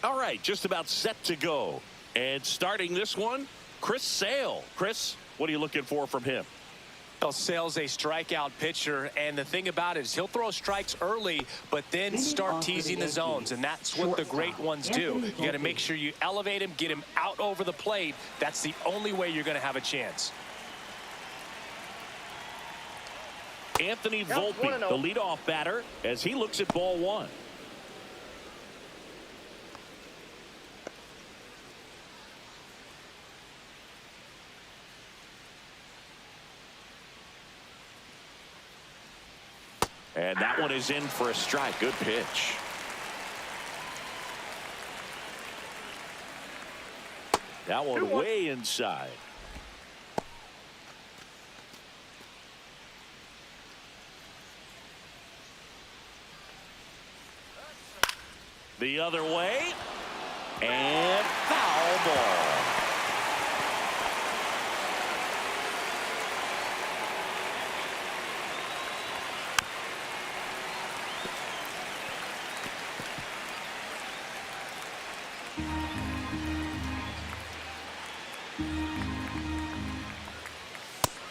All right, just about set to go. And starting this one, Chris Sale. Chris, what are you looking for from him? Well, Sale's a strikeout pitcher, and the thing about it is he'll throw strikes early, but then start teasing the zones, and that's what the great ones do. You got to make sure you elevate him, get him out over the plate. That's the only way you're going to have a chance. Anthony Volpe, the leadoff batter, as he looks at ball one. And that one is in for a strike. Good pitch. That one way inside. The other way. And foul ball.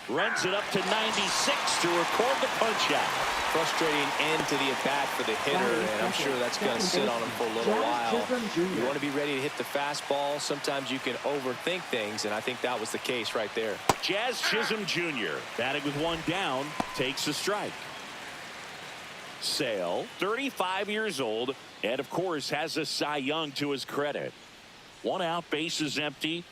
Runs it up to 96 to record the punch out. Frustrating end to the at-bat for the hitter, and I'm sure that's going to sit on him for a little while. You want to be ready to hit the fastball. Sometimes you can overthink things, and I think that was the case right there. Jazz Chisholm Jr., batting with one down, takes a strike. Sale, 35 years old, and of course has a Cy Young to his credit. One out, base is empty.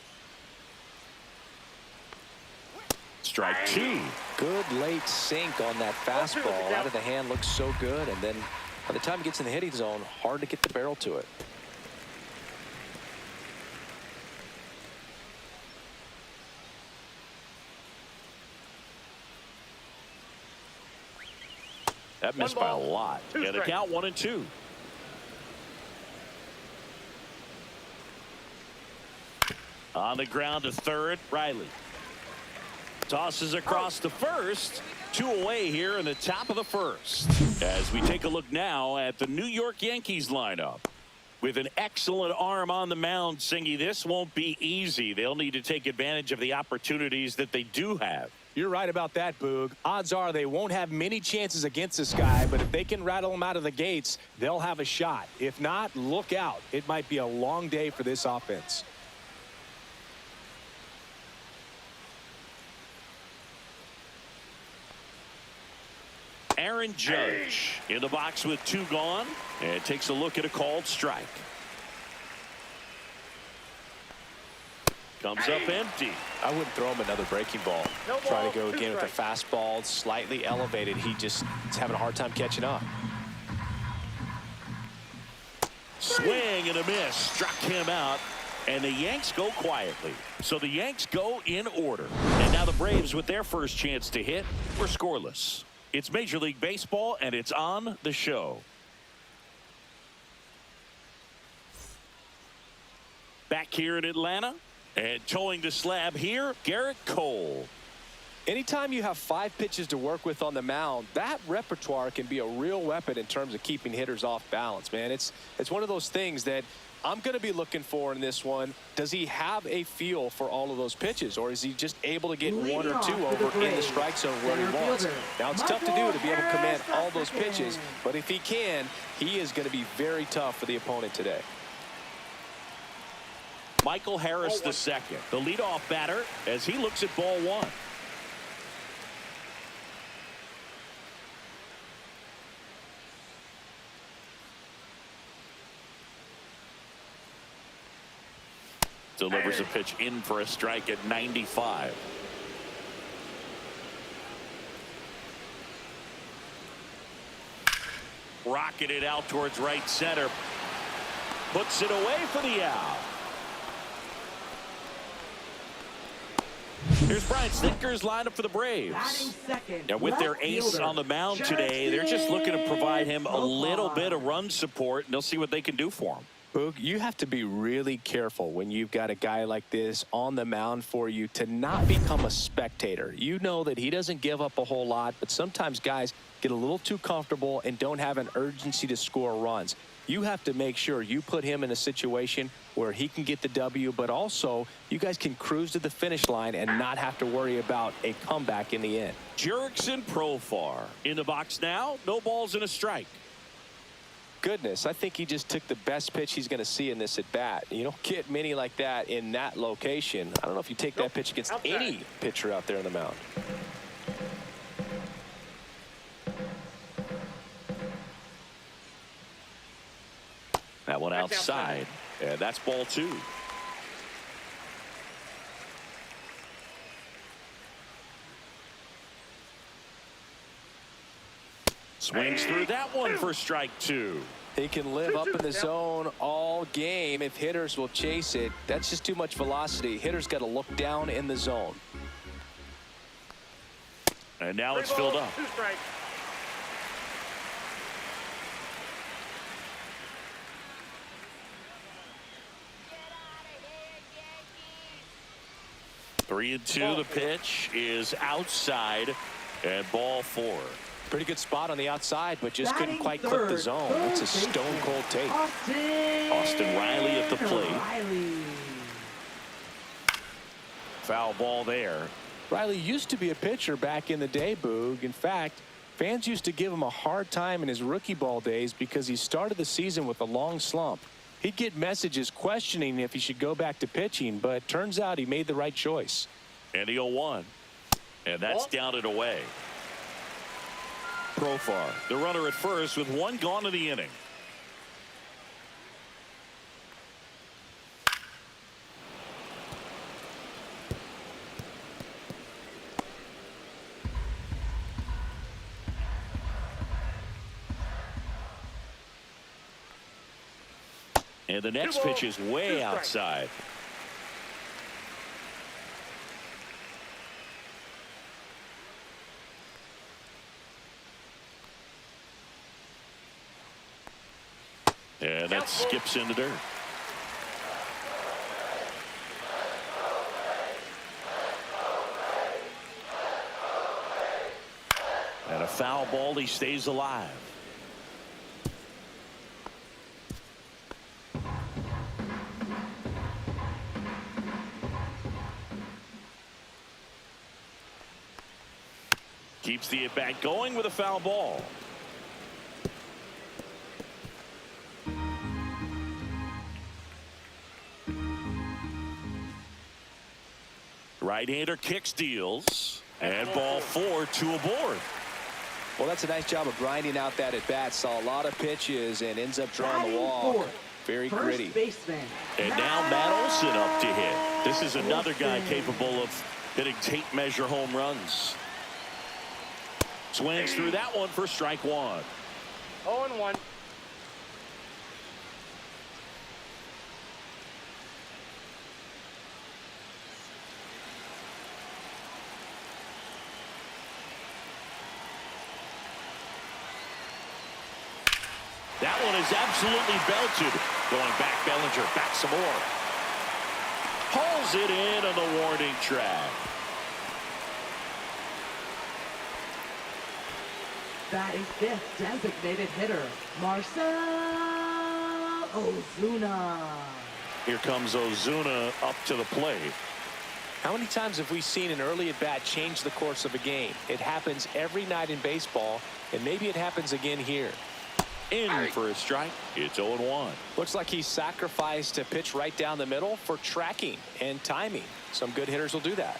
Strike two. Good late sink on that fastball. Out of the hand, looks so good, and then by the time it gets in the hitting zone, hard to get the barrel to it. That missed by a lot. And the count 1-2. On the ground to third, Riley. Tosses across the first. 2 away here in the top of the first. As we take a look now at the New York Yankees lineup. With an excellent arm on the mound, Singy, this won't be easy. They'll need to take advantage of the opportunities that they do have. You're right about that, Boog. Odds are they won't have many chances against this guy, but if they can rattle him out of the gates, they'll have a shot. If not, look out. It might be a long day for this offense. Aaron Judge in the box with 2 gone, and takes a look at a called strike. Comes up empty. I wouldn't throw him another breaking ball. Try to go again with a fastball slightly elevated. He just is having a hard time catching up. Swing and a miss. Struck him out. And the Yanks go quietly. So the Yanks go in order. And now the Braves, with their first chance to hit, were scoreless. It's Major League Baseball, and it's on the show. Back here in Atlanta, and towing the slab here, Garrett Cole. Anytime you have 5 pitches to work with on the mound, that repertoire can be a real weapon in terms of keeping hitters off balance, man. It's one of those things that I'm going to be looking for in this one. Does he have a feel for all of those pitches, or is he just able to get 1 or 2 over in the strike zone where he wants? Now, it's tough to do to be able to command all those pitches, but if he can, he is going to be very tough for the opponent today. Michael Harris II, the leadoff batter, as he looks at ball one. Delivers a pitch in for a strike at 95. Rocketed out towards right center. Puts it away for the out. Here's Brian Snitker's lineup for the Braves. And with their ace on the mound today, they're just looking to provide him a little bit of run support, and they'll see what they can do for him. Boog, you have to be really careful when you've got a guy like this on the mound for you to not become a spectator. You know that he doesn't give up a whole lot, but sometimes guys get a little too comfortable and don't have an urgency to score runs. You have to make sure you put him in a situation where he can get the W, but also you guys can cruise to the finish line and not have to worry about a comeback in the end. Jurickson Profar in the box now. No balls and a strike. Goodness, I think he just took the best pitch he's going to see in this at bat. You don't get many like that in that location. I don't know if you take that pitch against any pitcher out there on the mound. That one outside, and that's ball 2. Swings through that one for strike 2. He can live up in the zone all game if hitters will chase it. That's just too much velocity. Hitters got to look down in the zone. And now it's filled up. 2 strikes. Three and 2. The pitch is outside, and ball 4. Pretty good spot on the outside, but just couldn't quite clip the zone. That's a stone cold take. Austin Riley at the plate. Foul ball there. Riley used to be a pitcher back in the day, Boog. In fact, fans used to give him a hard time in his rookie ball days because he started the season with a long slump. He'd get messages questioning if he should go back to pitching, but turns out he made the right choice. And the 0-1. And that's down and away. Profar, the runner at first with 1 gone in the inning. And the next pitch is way outside. And that skips in the dirt. And a foul ball. He stays alive. Keeps the at bat going with a foul ball. Right-hander kicks, deals, and ball 4, 2 aboard. Well, that's a nice job of grinding out that at bat. Saw a lot of pitches and ends up drawing the wall. Very gritty. And now Matt Olson up to hit. This is another guy capable of hitting tape measure home runs. Swings through that one for strike 1. 0-1. That one is absolutely belted. Going back, Bellinger, back some more. Hauls it in on the warning track. That is fifth designated hitter, Marcell Ozuna. Here comes Ozuna up to the plate. How many times have we seen an early at bat change the course of a game? It happens every night in baseball, and maybe it happens again here. In for a strike. It's 0-1. Looks like he sacrificed a pitch right down the middle for tracking and timing. Some good hitters will do that.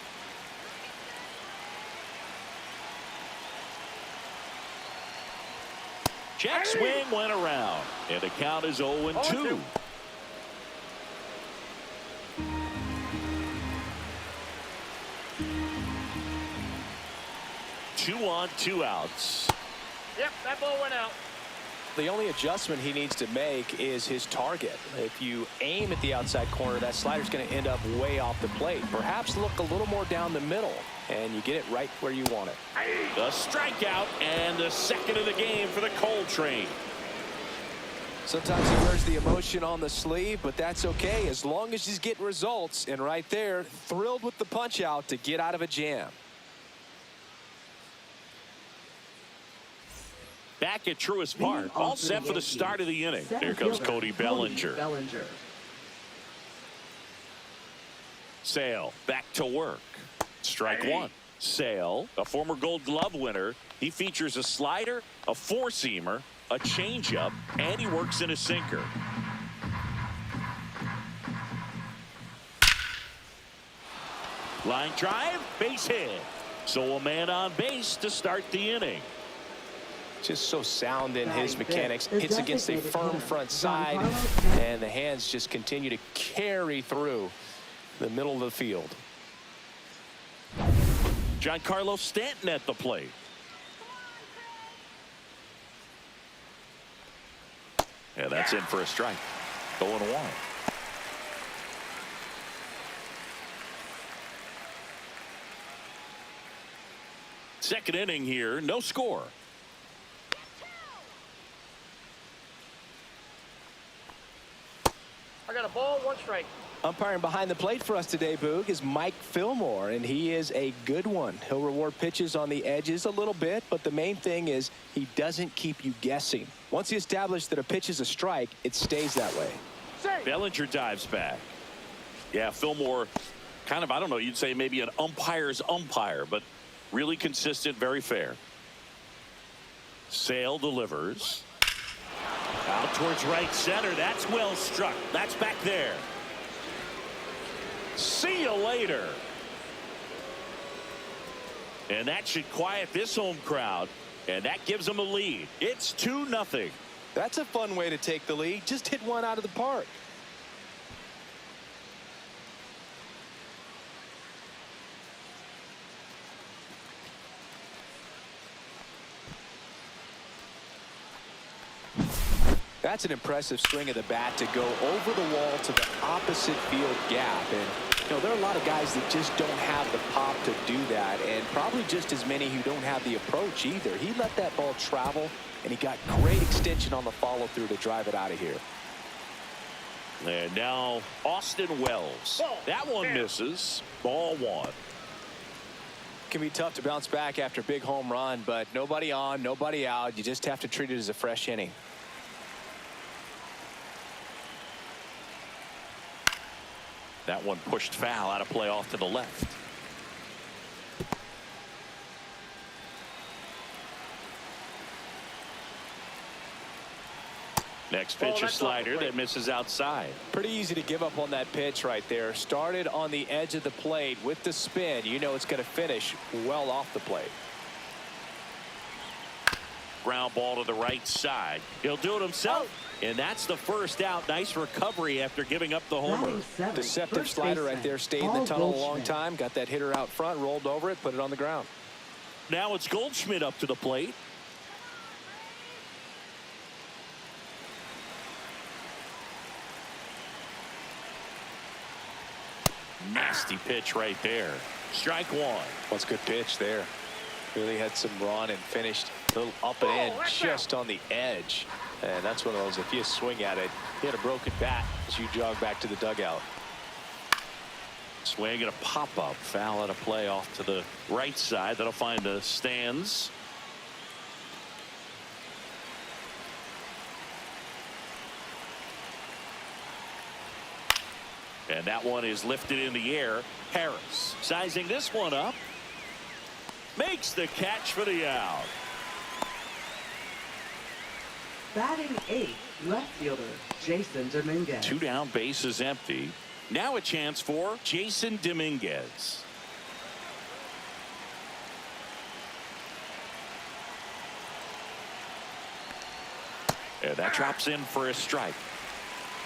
Check swing went around, and the count is 0-2. Two on, 2 outs. Yep, that ball went out. The only adjustment he needs to make is his target. If you aim at the outside corner, that slider's going to end up way off the plate. Perhaps look a little more down the middle, and you get it right where you want it. The strikeout and the second of the game for the Coltrane. Sometimes he wears the emotion on the sleeve, but that's okay as long as he's getting results. And right there, thrilled with the punch out to get out of a jam. Back at Truist Park, all set for the start of the inning. Here comes Cody Bellinger. Sale back to work. Strike one. Sale, a former Gold Glove winner. He features a slider, a four-seamer, a changeup, and he works in a sinker. Line drive, base hit. So a man on base to start the inning. Just so sound in his mechanics. Hits against a firm front side, and the hands just continue to carry through the middle of the field. Giancarlo Stanton at the plate. Yeah, that's in for a strike. 0-1. Second inning here, no score. I got a ball, 1 strike. Umpiring behind the plate for us today, Boog, is Mike Fillmore, and he is a good one. He'll reward pitches on the edges a little bit, but the main thing is he doesn't keep you guessing. Once he established that a pitch is a strike, it stays that way. Bellinger dives back. Yeah, Fillmore, kind of, I don't know, you'd say maybe an umpire's umpire, but really consistent, very fair. Sale delivers. Out towards right center. That's well struck. That's back there. See you later. And that should quiet this home crowd. And that gives them a lead. It's 2-0. That's a fun way to take the lead. Just hit one out of the park. That's an impressive swing of the bat to go over the wall to the opposite field gap. And, you know, there are a lot of guys that just don't have the pop to do that, and probably just as many who don't have the approach either. He let that ball travel, and he got great extension on the follow-through to drive it out of here. And now Austin Wells. That one misses. Ball 1. Can be tough to bounce back after a big home run, but nobody on, nobody out. You just have to treat it as a fresh inning. That one pushed foul, out of play off to the left. Next pitch, a slider that misses outside. Pretty easy to give up on that pitch right there. Started on the edge of the plate with the spin. You know it's going to finish well off the plate. Ground ball to the right side. He'll do it himself. And that's the first out. Nice recovery after giving up the homer. Deceptive slider right there. Stayed in the tunnel a long time. Got that hitter out front. Rolled over it. Put it on the ground. Now it's Goldschmidt up to the plate. Nasty pitch right there. Strike 1. What's a good pitch there. Really had some run and finished a little up and in just on the edge. And that's one of those, if you swing at it, you had a broken bat as you jog back to the dugout. Swing and a pop-up. Foul out of play off to the right side. That'll find the stands. And that one is lifted in the air. Harris sizing this one up. Makes the catch for the out. Batting 8th, left fielder Jason Dominguez. 2 down, bases empty. Now a chance for Jason Dominguez. And that drops in for a strike.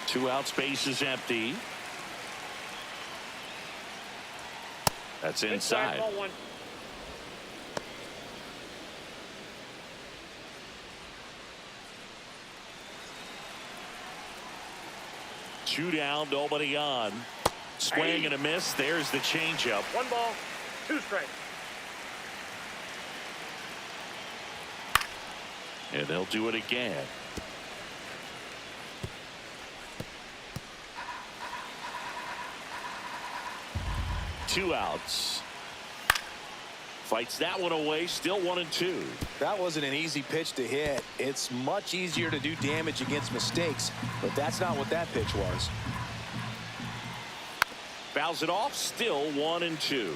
2 outs, bases empty. That's inside. Ball 1. Two down, nobody on. Swing and a miss. There's the changeup. 1 ball, 2 strikes. And they'll do it again. Two outs. Fights that one away. Still 1-2. That wasn't an easy pitch to hit. It's much easier to do damage against mistakes, but that's not what that pitch was. Fouls it off. Still 1-2.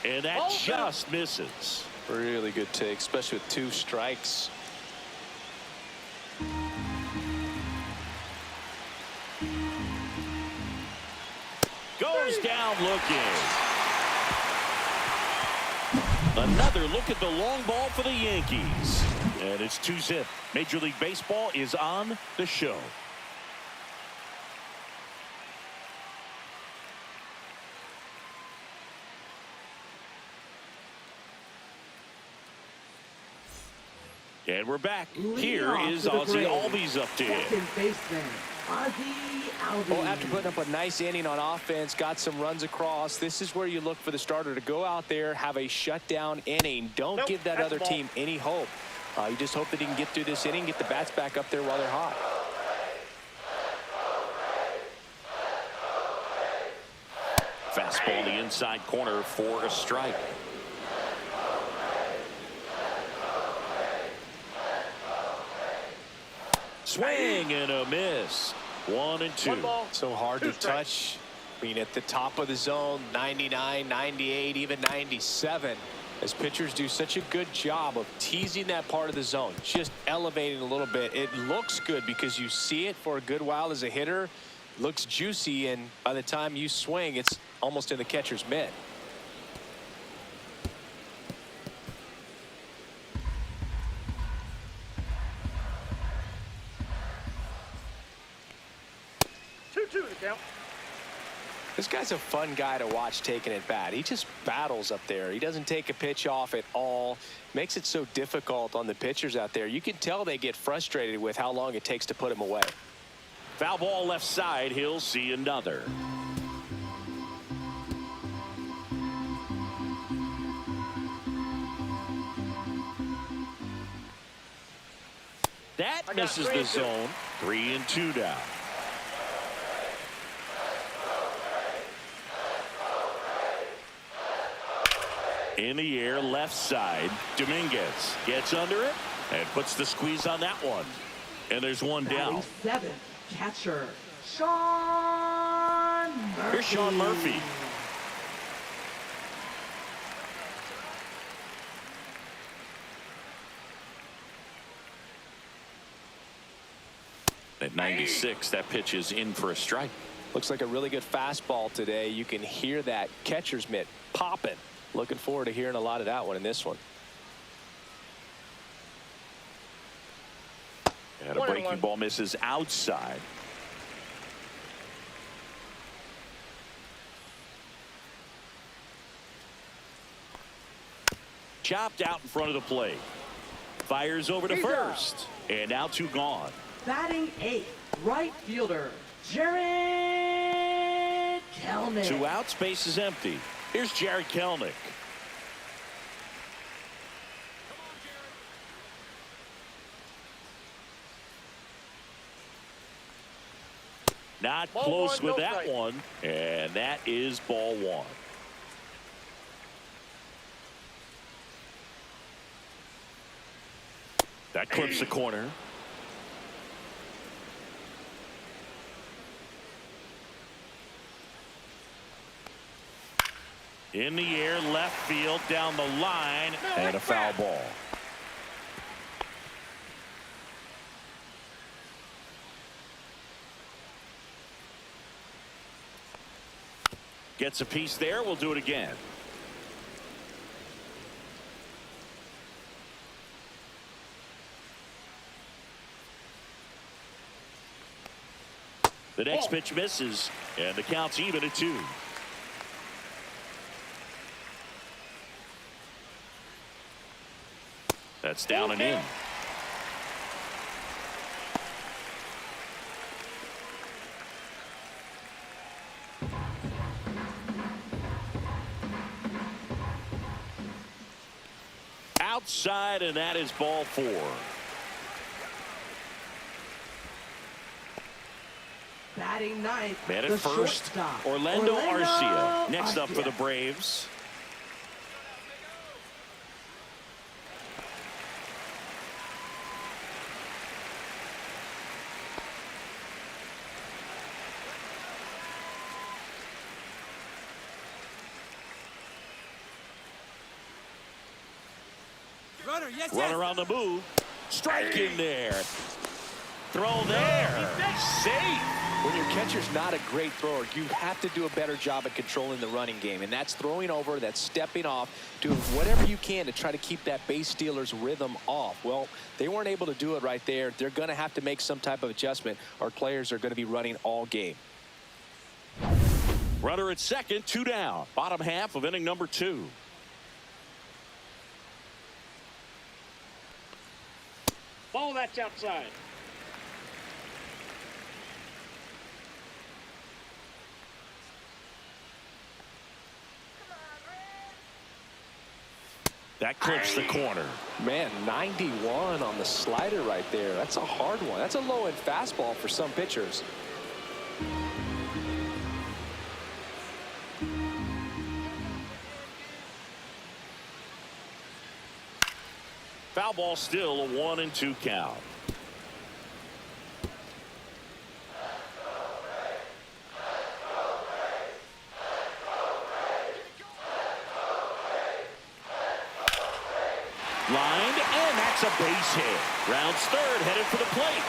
And that just misses. Really good take, especially with 2 strikes. Goes down looking. Another look at the long ball for the Yankees. And it's 2-zip. Major League Baseball is on the show. And we're back. Here is Ozzie Albies up to hit. Second baseman, Ozzie Albies. Well, after putting up a nice inning on offense, got some runs across, this is where you look for the starter to go out there, have a shutdown inning. Don't give that other team any hope. You just hope that he can get through this inning, get the bats back up there while they're hot. Fastball in the inside corner for a strike. Swing and a miss. 1-2. So hard to touch. I mean, at the top of the zone, 99, 98, even 97. As pitchers do such a good job of teasing that part of the zone, just elevating a little bit. It looks good because you see it for a good while as a hitter. It looks juicy, and by the time you swing, it's almost in the catcher's mitt. This guy's a fun guy to watch taking at bat. He just battles up there. He doesn't take a pitch off at all. Makes it so difficult on the pitchers out there. You can tell they get frustrated with how long it takes to put him away. Foul ball left side. He'll see another. That misses the zone. 3-2 down. In the air, left side. Dominguez gets under it and puts the squeeze on that one. And there's one down. 7th catcher, Sean Murphy. Here's Sean Murphy. At 96, that pitch is in for a strike. Looks like a really good fastball today. You can hear that catcher's mitt popping. Looking forward to hearing a lot of that one in this one. And a breaking ball misses outside. Chopped out in front of the plate. Fires over to first. And now 2 gone. Batting 8th, right fielder, Jared Kelnick. 2 outs, base is empty. Here's Jared Kelnick. Not close with that one, and that is ball 1. That clips the corner. In the air, left field, down the line, and a foul ball. Gets a piece there. We'll do it again. The next pitch misses, and the count's even at 2. That's down and in. Outside, and that is ball 4. Batting ninth, Man at the first, shortstop, Orlando Arcia. Next up for the Braves. Runner on the move. Strike in there. Throw there. Safe. When your catcher's not a great thrower, you have to do a better job at controlling the running game. And that's throwing over, that's stepping off, doing whatever you can to try to keep that base stealer's rhythm off. Well, they weren't able to do it right there. They're going to have to make some type of adjustment. Our players are going to be running all game. Runner at second, 2 down. Bottom half of inning number 2. Ball that's outside. That clips the corner. Man, 91 on the slider right there. That's a hard one. That's a low-end fastball for some pitchers. Foul ball, still a 1-2 count. Lined, and that's a base hit. Rounds third, headed for the plate.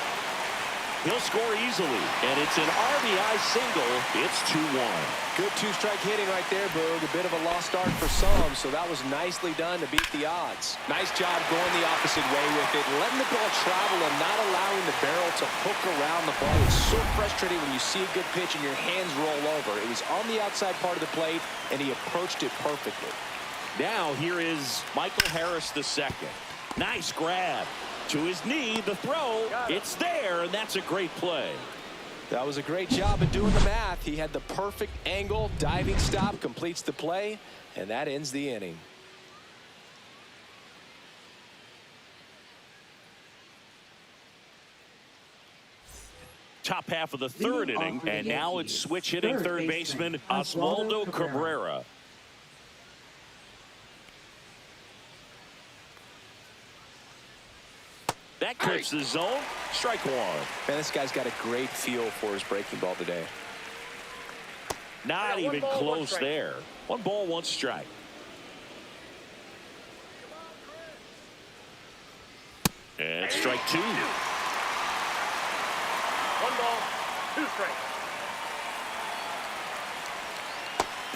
He'll score easily, and it's an RBI single. It's 2-1. Good two-strike hitting right there, Boog. A bit of a lost start for some, so that was nicely done to beat the odds. Nice job going the opposite way with it, letting the ball travel and not allowing the barrel to hook around the ball. It's so frustrating when you see a good pitch and your hands roll over. It was on the outside part of the plate, and he approached it perfectly. Now here is Michael Harris II. Nice grab. To his knee, the throw. It's there, and that's a great play. That was a great job of doing the math. He had the perfect angle. Diving stop completes the play, and that ends the inning. Top half of the third inning, and now it's switch hitting third baseman Oswaldo Cabrera. That clips the zone. Strike 1. Man, this guy's got a great feel for his breaking ball today. Not even close there. 1 ball, 1 strike. And strike 2. 1 ball, 2 strikes.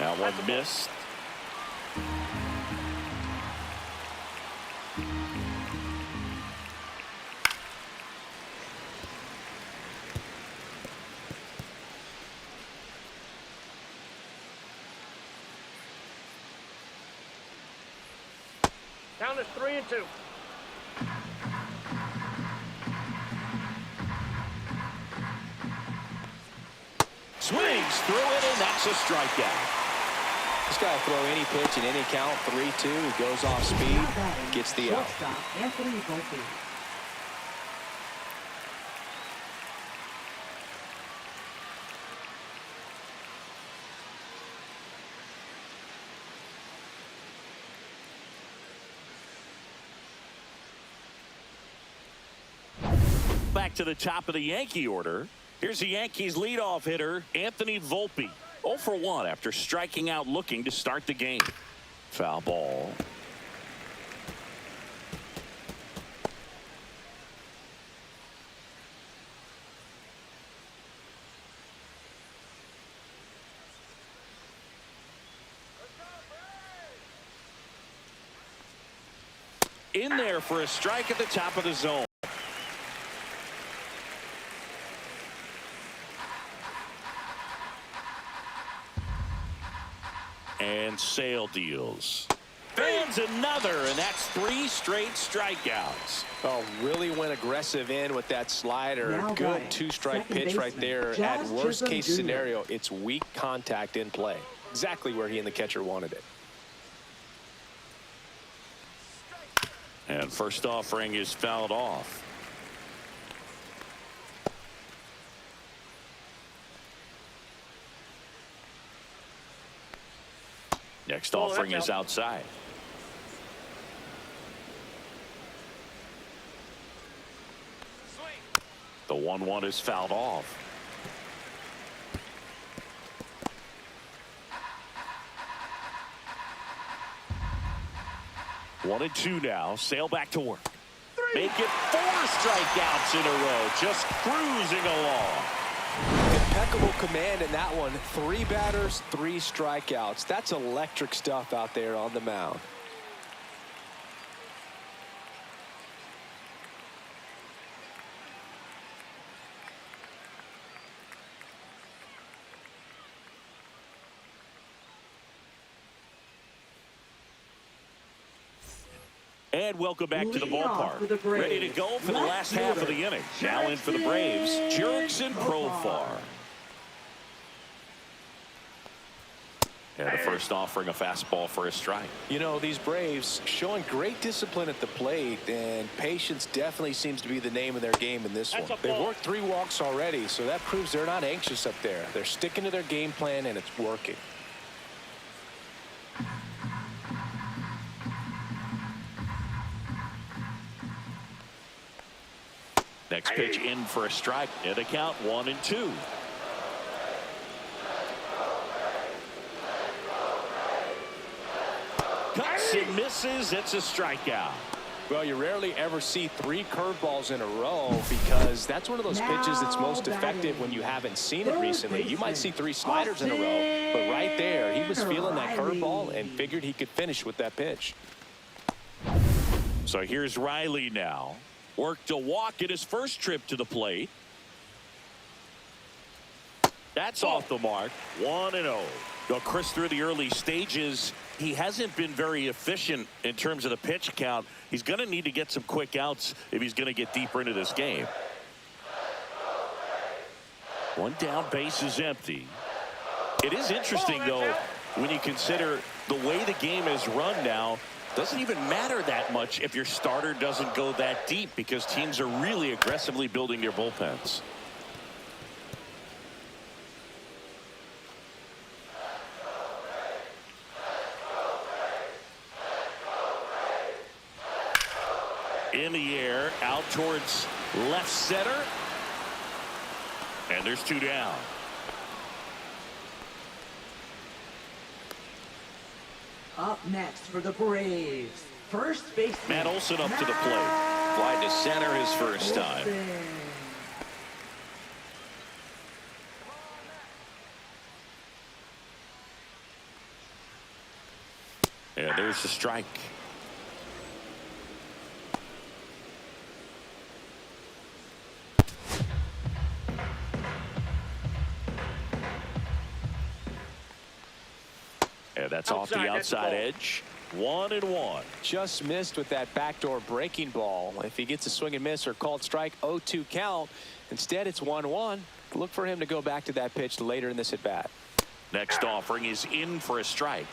Now one missed. Count is 3-2. Swings through it, and that's a strikeout. This guy will throw any pitch in any count. 3-2. He goes off speed, gets the out. Anthony Volpe. Back to the top of the Yankee order. Here's the Yankees leadoff hitter, Anthony Volpe. 0 for 1 after striking out looking to start the game. Foul ball. In there for a strike at the top of the zone. And Sale deals. Fans another, and that's 3 straight strikeouts. Oh, really went aggressive in with that slider. Now Good batting, two-strike second pitch right baseman, there. Jazz At worst Chisholm case Jr. scenario, it's weak contact in play. Exactly where he and the catcher wanted it. And first offering is fouled off. Next Oh, offering that's is outside. The 1-1 is fouled off. One and two now. Sale back to work. Make it 4 strikeouts in a row. Just cruising along. Impeccable command in that one. 3 batters, 3 strikeouts. That's electric stuff out there on the mound. And welcome back to the Leading off for the ballpark. Braves, Ready to go for the last left half of fielder, the inning. Now in for the Braves, Jurickson Profar. And the first offering a fastball for a strike. You know, these Braves showing great discipline at the plate, and patience definitely seems to be the name of their game in this That's one. a They've ball. worked 3 walks already, so that proves they're not anxious up there. They're sticking to their game plan, and it's working. Next pitch in for a strike. And a count 1-2. Cuts and misses. It's a strikeout. Well, you rarely ever see 3 curveballs in a row because that's one of those pitches that's most effective when you haven't seen it recently. You might see 3 sliders in a row, but right there, he was feeling that curveball and figured he could finish with that pitch. So here's Riley now. Worked a walk at his first trip to the plate. That's off the mark. 1-0. Well, Chris, through the early stages, he hasn't been very efficient in terms of the pitch count. He's going to need to get some quick outs if he's going to get deeper into this game. 1 down, base is empty. It is interesting, though, when you consider the way the game is run now. Doesn't even matter that much if your starter doesn't go that deep because teams are really aggressively building their bullpens. In the air, out towards left center. And there's 2 down. Up next for the Braves, first baseman Matt Olson up to the plate. Fly to center his first time. And there's the strike. And that's off the outside edge. 1-1. Just missed with that backdoor breaking ball. If he gets a swing and miss or called strike, 0-2 count. Instead, it's 1-1. Look for him to go back to that pitch later in this at bat. Next offering is in for a strike.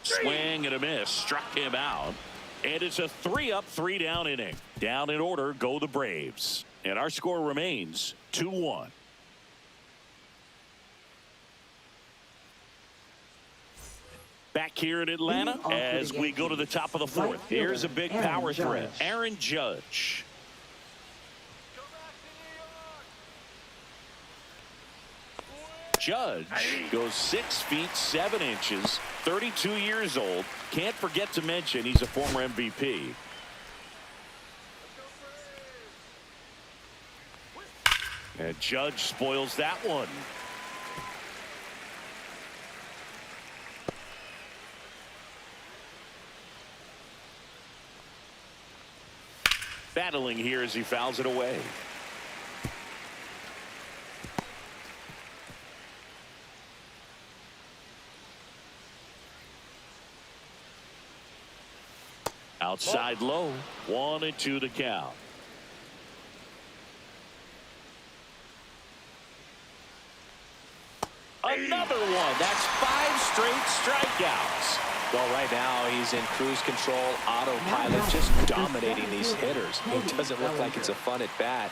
Swing and a miss. Struck him out. And it's a 3-up, 3-down inning. Down in order go the Braves. And our score remains 2-1. Back here in Atlanta as we go to the top of the 4th. Here's a big power threat. Aaron Judge. Judge goes 6 feet 7 inches, 32 years old. Can't forget to mention he's a former MVP. And Judge spoils that one. Battling here as he fouls it away. Outside low. 1-2 to count. Another one. That's 5 straight strikeouts. Well, right now he's in cruise control, autopilot, just dominating these hitters. It doesn't look like it's a fun at bat.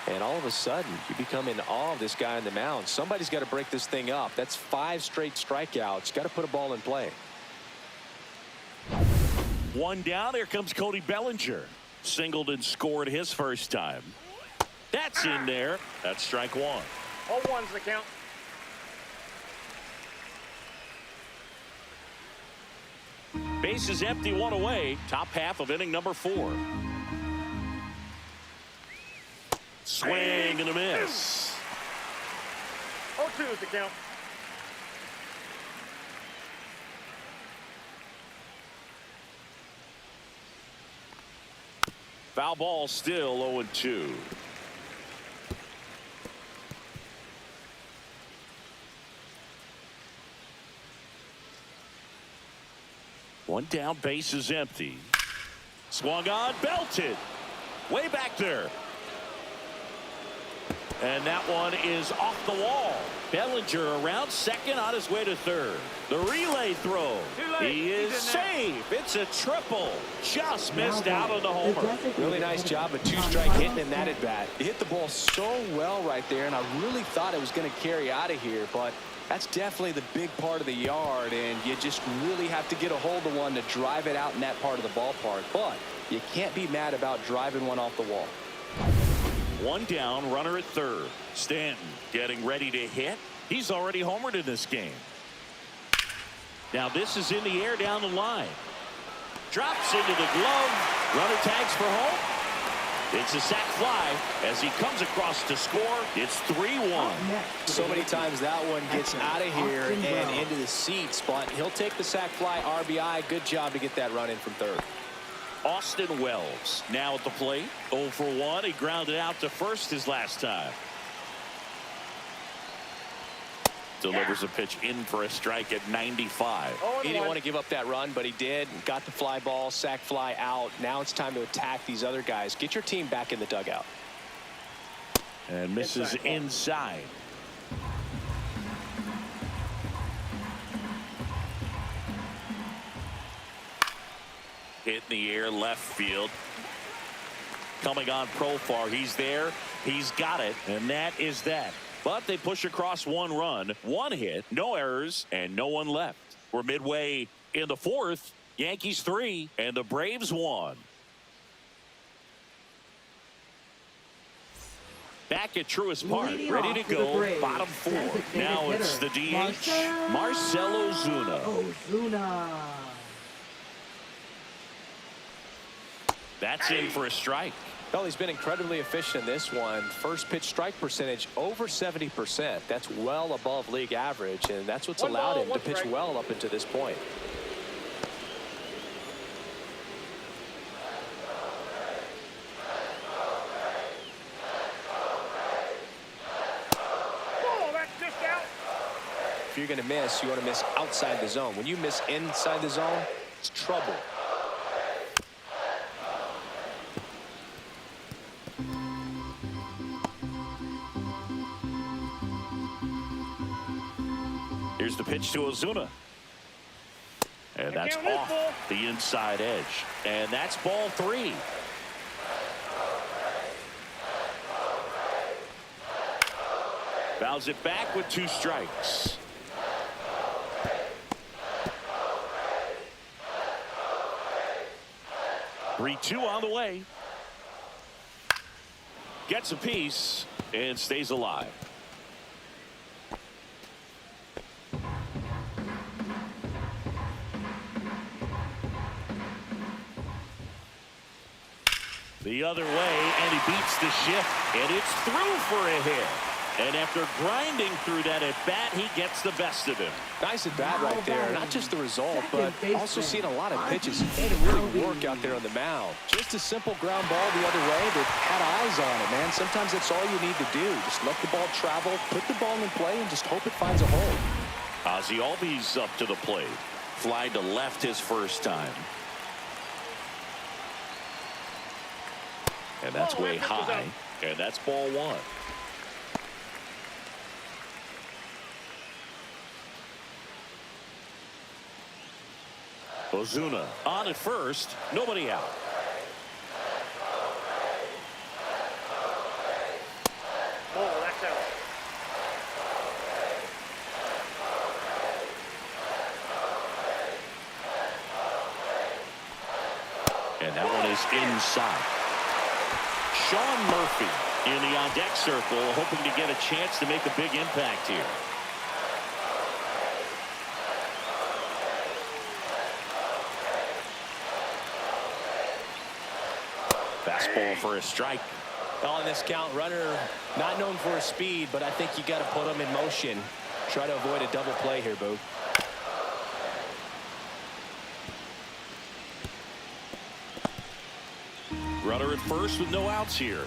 And all of a sudden, you become in awe of this guy on the mound. Somebody's got to break this thing up. That's 5 straight strikeouts. Got to put a ball in play. One down. Here comes Cody Bellinger. Singled and scored his first time. That's in there. That's strike one. 0-1's the count. Base is empty, one away. Top half of inning number 4. Swing and a miss. 0-2's the count. Foul ball, still 0-2. One down, base is empty. Swung on, belted. Way back there. And that one is off the wall. Bellinger around second, on his way to third. The relay throw. He is safe. It's a triple. Just missed out on the homer. Really nice job of 2-strike hitting in that at bat. He hit the ball so well right there, and I really thought it was going to carry out of here, but that's definitely the big part of the yard, and you just really have to get a hold of one to drive it out in that part of the ballpark. But you can't be mad about driving one off the wall. One down, runner at third. Stanton getting ready to hit. He's already homered in this game. Now this is in the air down the line. Drops into the glove. Runner tags for home. It's a sac fly as he comes across to score. It's 3-1. So many times that one gets out of here and into the seats, but he'll take the sac fly RBI. Good job to get that run in from third. Austin Wells now at the plate. 0 for 1. He grounded out to first his last time. Delivers a pitch in for a strike at 95. He didn't want to give up that run, but he did. Got the fly ball, sac fly out. Now it's time to attack these other guys. Get your team back in the dugout. And misses inside. Hit in the air, left field. Coming on Profar. He's there. He's got it. And that is that. But they push across 1 run, 1 hit, no errors, and no one left. We're midway in the 4th. Yankees 3 and the Braves 1. Back at Truist Park, ready to go. Bottom 4. Now it's the DH, Marcell Ozuna. That's in for a strike. Well, he's been incredibly efficient in this one. First pitch strike percentage over 70%. That's well above league average, and that's what's allowed him to pitch well up until this point. If you're going to miss, you want to miss outside the zone. When you miss inside the zone, it's trouble. Here's the pitch to Ozuna. And that's off the inside edge. And that's ball 3. Fouls it back with 2 strikes. Three-2 on the way. Gets a piece and stays alive. The other way, and he beats the shift, and it's through for a hit. And after grinding through that at bat, he gets the best of him. Nice at bat right there. Not just the result, but also seeing a lot of pitches. He made it really work out there on the mound. Just a simple ground ball the other way that had eyes on it, man. Sometimes that's all you need to do. Just let the ball travel, put the ball in play, and just hope it finds a hole. Ozzy Albies up to the plate. Fly to left his first time. And that's way high. And that's ball 1. Ozuna on at first. Nobody out. And that one is inside. Sean Murphy in the on-deck circle, hoping to get a chance to make a big impact here. Fastball for a strike. On this count, runner not known for his speed, but I think you got to put him in motion. Try to avoid a double play here, Boo. Runner at first with no outs here.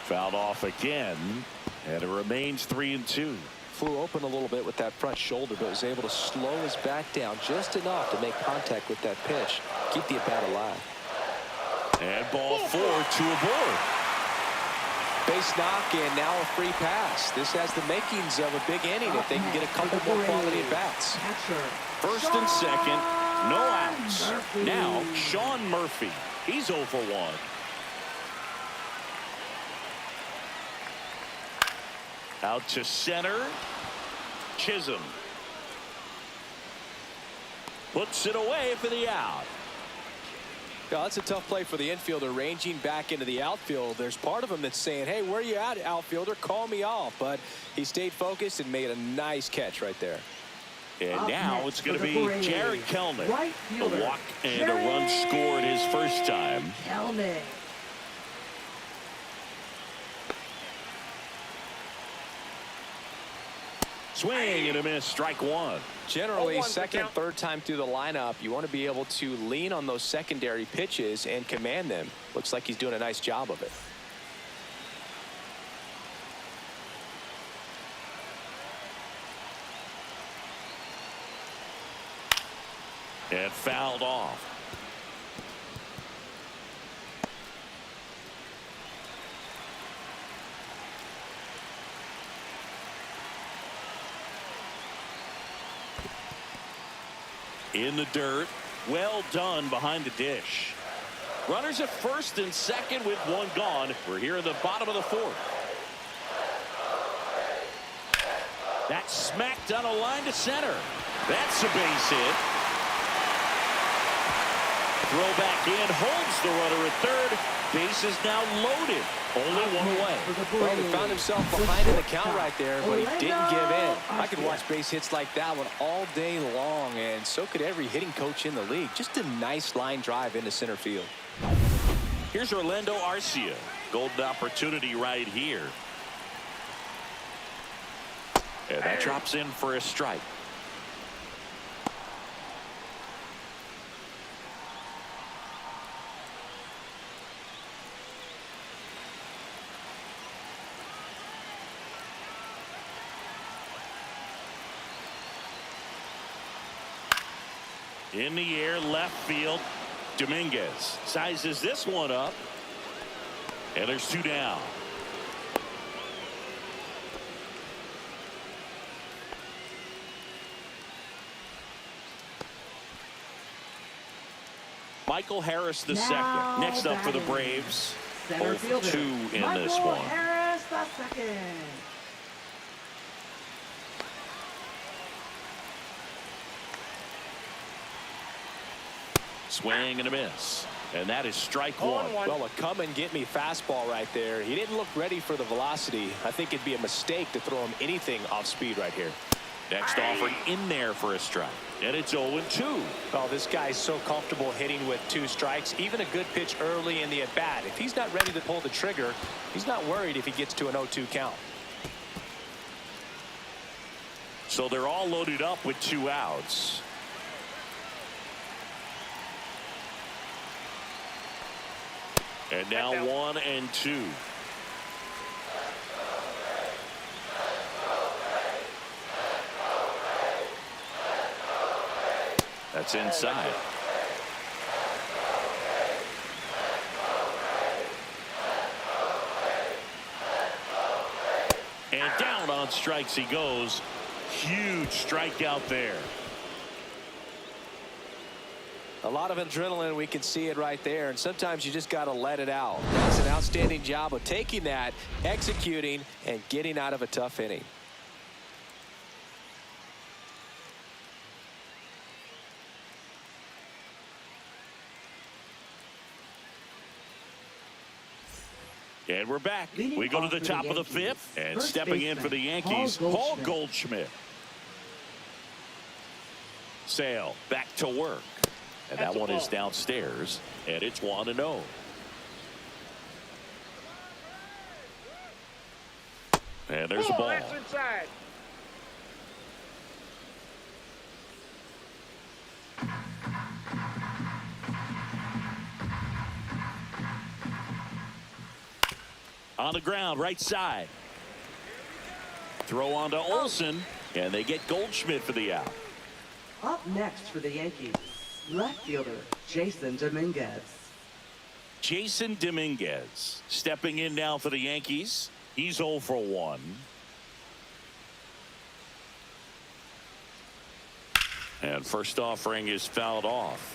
Fouled off again, and it remains 3-2. Flew open a little bit with that front shoulder, but was able to slow his back down just enough to make contact with that pitch. Keep the at-bat alive. And ball 4, 2 aboard. Base knock, and now a free pass. This has the makings of a big inning if they can get a couple more quality at-bats. First and second, no outs. Now, Sean Murphy. He's 0 for 1. Out to center. Chisholm puts it away for the out. Yeah, that's a tough play for the infielder, ranging back into the outfield. There's part of him that's saying, hey, where you at, outfielder? Call me off. But he stayed focused and made a nice catch right there. And now it's going to be Jared Kelnick. A walk and a run scored his first time. Kelnick. Swing and a miss, strike 1. Generally, second, third time through the lineup, you want to be able to lean on those secondary pitches and command them. Looks like he's doing a nice job of it. And fouled off. In the dirt. Well done behind the dish. Runners at first and second with one gone. We're here in the bottom of the 4th. That's smacked on a line to center. That's a base hit. Throw back in, holds the runner at third. Base is now loaded. Only one away. Well, he found himself behind in the count right there, but he didn't give in. I could watch base hits like that one all day long, and so could every hitting coach in the league. Just a nice line drive into center field. Here's Orlando Arcia. Golden opportunity right here. And that drops in for a strike. In the air, left field. Dominguez sizes this one up. And there's 2 down. Michael Harris the second. Next up for the Braves. 0 for 2 in this one. Harris the second. Swing and a miss. And that is strike 1. Well, a come and get me fastball right there. He didn't look ready for the velocity. I think it'd be a mistake to throw him anything off speed right here. Next offer in there for a strike. And it's 0-2. Oh, this guy's so comfortable hitting with 2 strikes. Even a good pitch early in the at-bat. If he's not ready to pull the trigger, he's not worried if he gets to an 0-2 count. So they're all loaded up with 2 outs. And now 1-2. That's inside. And down on strikes he goes. Huge strikeout there. A lot of adrenaline, we can see it right there, and sometimes you just got to let it out. That's an outstanding job of taking that, executing, and getting out of a tough inning. And we're back. Leading We go to off the for top of the Yankees, fifth, and first stepping in baseman, for the Yankees, Paul Goldschmidt. Goldschmidt. Sale back to work. And That's that a one is ball. downstairs, and it's 1-0. And there's a ball. That's inside. On the ground, right side. Throw on to Olsen, and they get Goldschmidt for the out. Up next for the Yankees, left fielder Jason Dominguez. Jason Dominguez stepping in now for the Yankees. He's 0 for 1. And first offering is fouled off.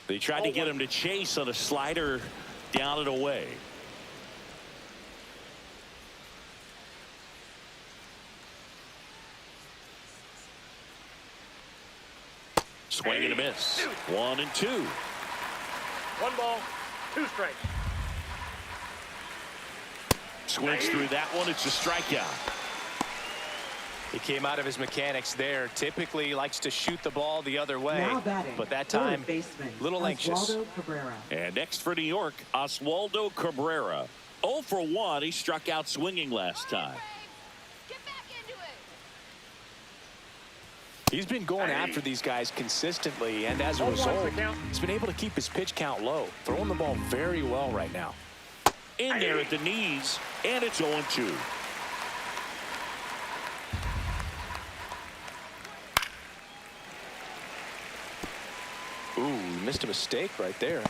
They tried to get him to chase on a slider down and away. Swing and a miss. 1-2. 1 ball, 2 strikes. Swings through that one. It's a strikeout. He came out of his mechanics there. Typically likes to shoot the ball the other way, Now batting, but that third time baseman, little anxious. Oswaldo Cabrera. And next for New York, Oswaldo Cabrera. 0 for 1. He struck out swinging last time. Get back into it. He's been going after these guys consistently, and as a 0-1's the result, count. he's been able to keep his pitch count low, throwing the ball very well right now. In there at the knees, and it's 0-2. Ooh, missed a mistake right there.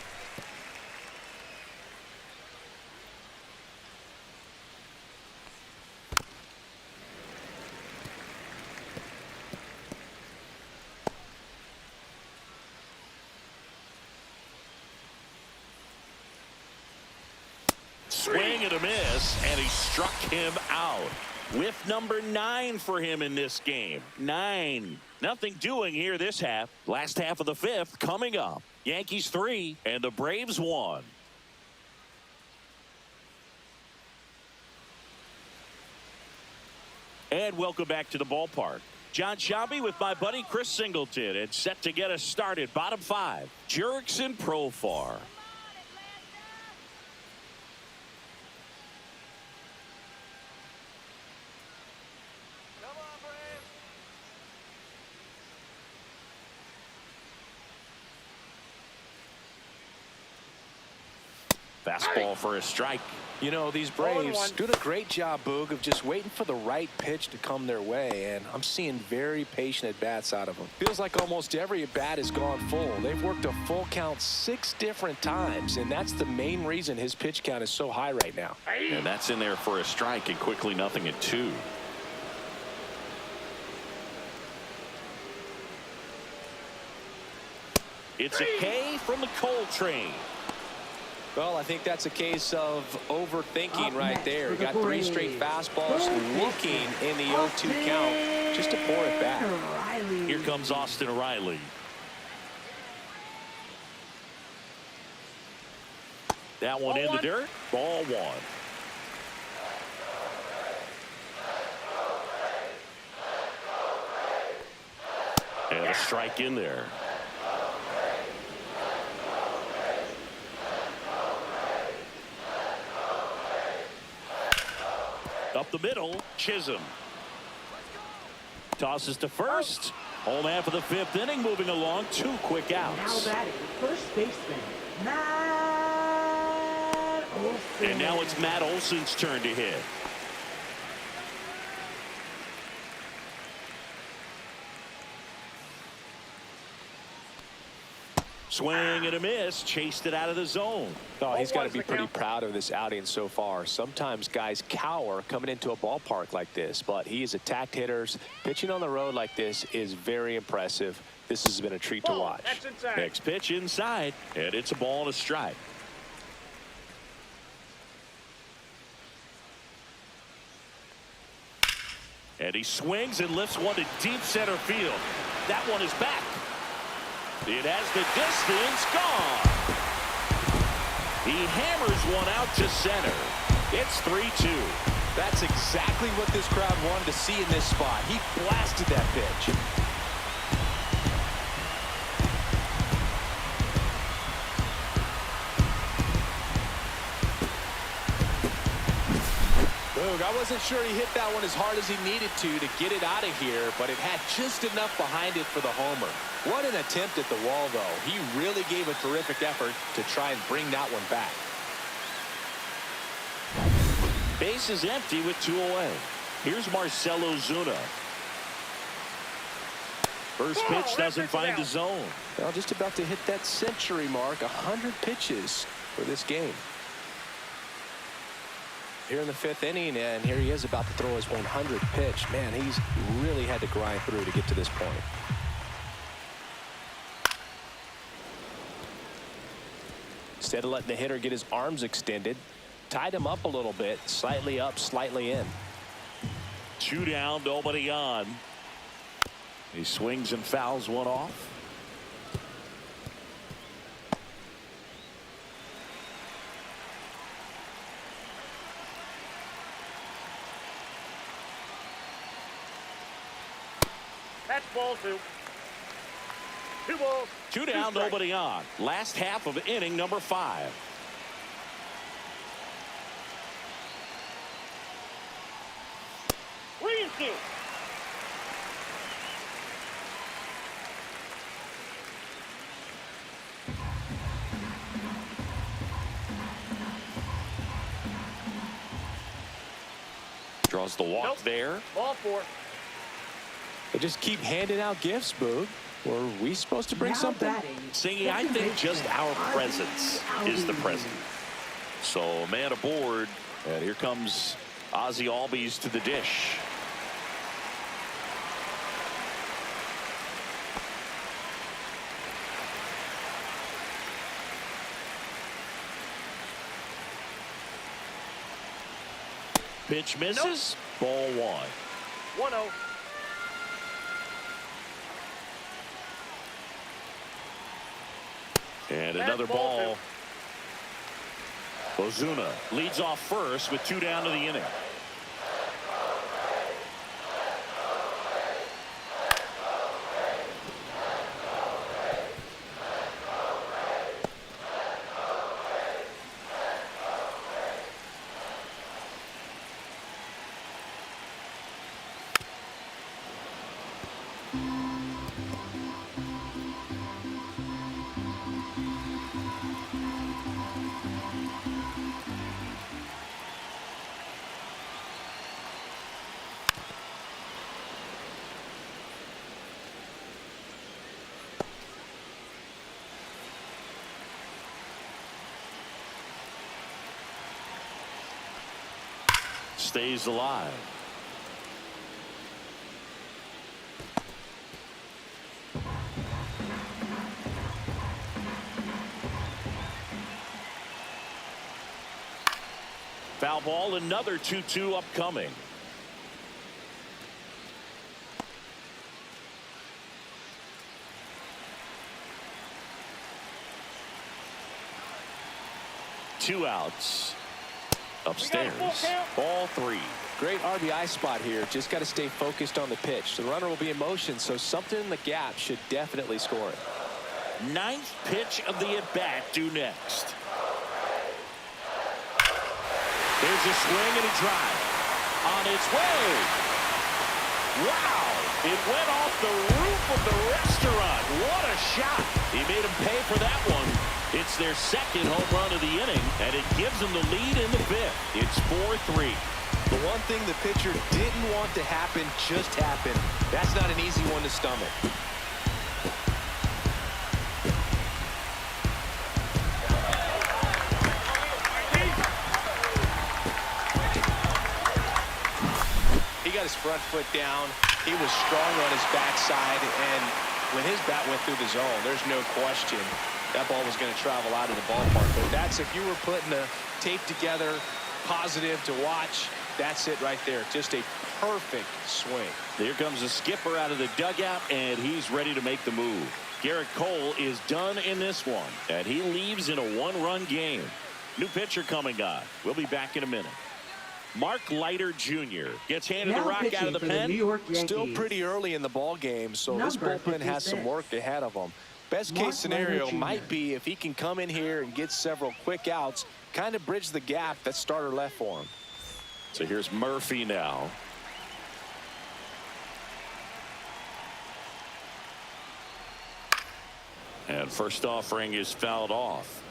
Swing and a miss, and he struck him out. With number 9 for him in this game. 9. Nothing doing here this half. Last half of the fifth coming up. Yankees 3 and the Braves 1. And welcome back to the ballpark. John Shelby with my buddy Chris Singleton, and set to get us started. Bottom 5. Jurickson Profar. Fastball for a strike. You know, these Braves doing a great job, Boog, of just waiting for the right pitch to come their way, and I'm seeing very patient at-bats out of them. Feels like almost every at-bat has gone full. They've worked a full count 6 different times, and that's the main reason his pitch count is so high right now. And that's in there for a strike, and quickly 0-2. It's a K from the Coltrane. Well, I think that's a case of overthinking Up right next there. for He the got 3 straight Braves, fastballs third looking baseman, in the 0-2 count just to pour it back. Riley. Here comes Austin Riley. That one in the dirt. Ball 1. And a strike in there. Up the middle, Chisholm. Tosses to first. Home half of the 5th inning, moving along. 2 quick Now outs. batting, first baseman, Matt Olson. And now it's Matt Olson's turn to hit. Swing and a miss. Chased it out of the zone. Oh, he's got to What's be the pretty count? proud of this outing so far. Sometimes guys cower coming into a ballpark like this, but he has attacked hitters. Pitching on the road like this is very impressive. This has been a treat to Ball. watch. That's inside. Next pitch inside. And it's a ball and a strike. And he swings and lifts one to deep center field. That one is back. It has the distance. Gone. He hammers one out to center. It's 3-2. That's exactly what this crowd wanted to see in this spot. He blasted that pitch. Boog, I wasn't sure he hit that one as hard as he needed to get it out of here, but it had just enough behind it for the homer. What an attempt at the wall, though. He really gave a terrific effort to try and bring that one back. Base is empty with 2 away. Here's Marcell Ozuna. First pitch doesn't find the zone. Well, just about to hit that century mark. 100 pitches for this game. Here in the 5th inning, and here he is about to throw his 100th pitch. Man, he's really had to grind through to get to this point. Instead of letting the hitter get his arms extended, tied him up a little bit, slightly up, slightly in. 2 down, nobody on. He swings and fouls one off. That's ball 2. 2 balls. 2 down, strikes. nobody on. Last half of inning number 5. Reinfield. Draws the walk Nope. there. Ball 4. They just keep handing out gifts, Boog. Were we supposed to bring Now something? batting, Singy, I second think baseman, just our RB presence is the present. So man aboard, and here comes Ozzie Albies to the dish. Pitch misses. Ball 1. 1-0. And That's another ball ball. Ozuna leads off first with 2 down to the inning. Stays alive. Foul ball, another 2-2 upcoming. Two outs. Upstairs. Ball 3. Great RBI spot here. Just got to stay focused on the pitch. The runner will be in motion, so something in the gap should definitely score it. 9th pitch of the at-bat due next. There's a swing and a drive. On its way. Wow! It went off the roof of the restaurant. What a shot. He made him pay for that one. It's their second home run of the inning, and it gives them the lead in the 5th. It's 4-3. The one thing the pitcher didn't want to happen just happened. That's not an easy one to stomach. his front foot down. He was strong on his backside, and when his bat went through the zone, there's no question that ball was going to travel out of the ballpark. But that's, if you were putting the tape together, positive to watch, that's it right there. Just a perfect swing. Here comes the skipper out of the dugout, and he's ready to make the move. Garrett Cole is done in this one, and he leaves in a one-run game. New pitcher coming on. We'll be back in a minute. Mark Leiter Jr. gets handed the Now rock out of the pitching for pen. New York Still Yankees. pretty early in the ball game, so this Number bullpen has some 56. work ahead of them. Best Mark case scenario Leiter Jr. might be if he can come in here and get several quick outs, kind of bridge the gap that starter left for him. So here's Murphy now. And first offering is fouled off.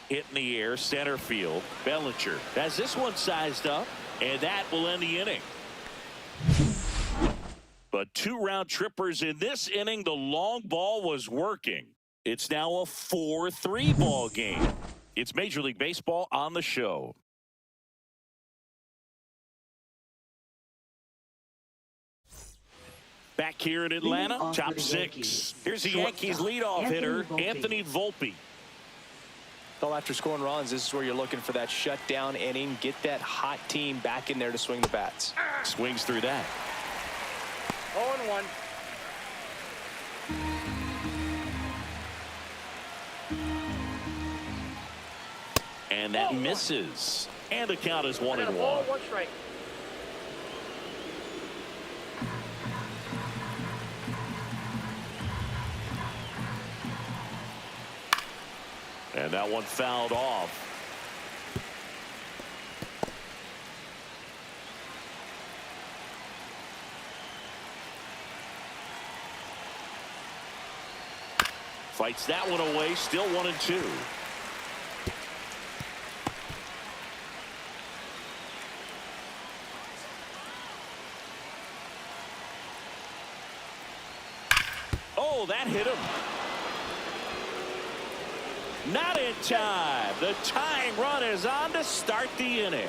Hit in the air, center field. Bellinger has this one sized up, and that will end the inning. But 2 round trippers in this inning. The long ball was working. It's now a 4-3 ball game. It's Major League Baseball on the show. Back here in Atlanta, Leading off for top the 6. Yankees. Here's the Shortstop, Yankees leadoff hitter, Volpe. Anthony Volpe. Well, after scoring runs, this is where you're looking for that shutdown inning. Get that hot team back in there to swing the bats. Swings through that. 0-1. And that misses. And the count is 1-1. And a ball, 1 strike. And that one fouled off. Fights that one away. Still 1-2. Oh, that hit him. Not in time. The tying run is on to start the inning.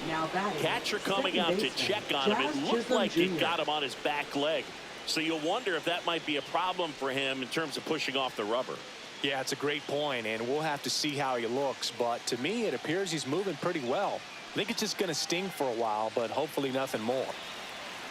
Now batting. Catcher coming second out to baseman, check on him. It Jazz looked Chisholm like it Jr. got him on his back leg. So you'll wonder if that might be a problem for him in terms of pushing off the rubber. Yeah, it's a great point, and we'll have to see how he looks. But to me, it appears he's moving pretty well. I think it's just going to sting for a while, but hopefully nothing more.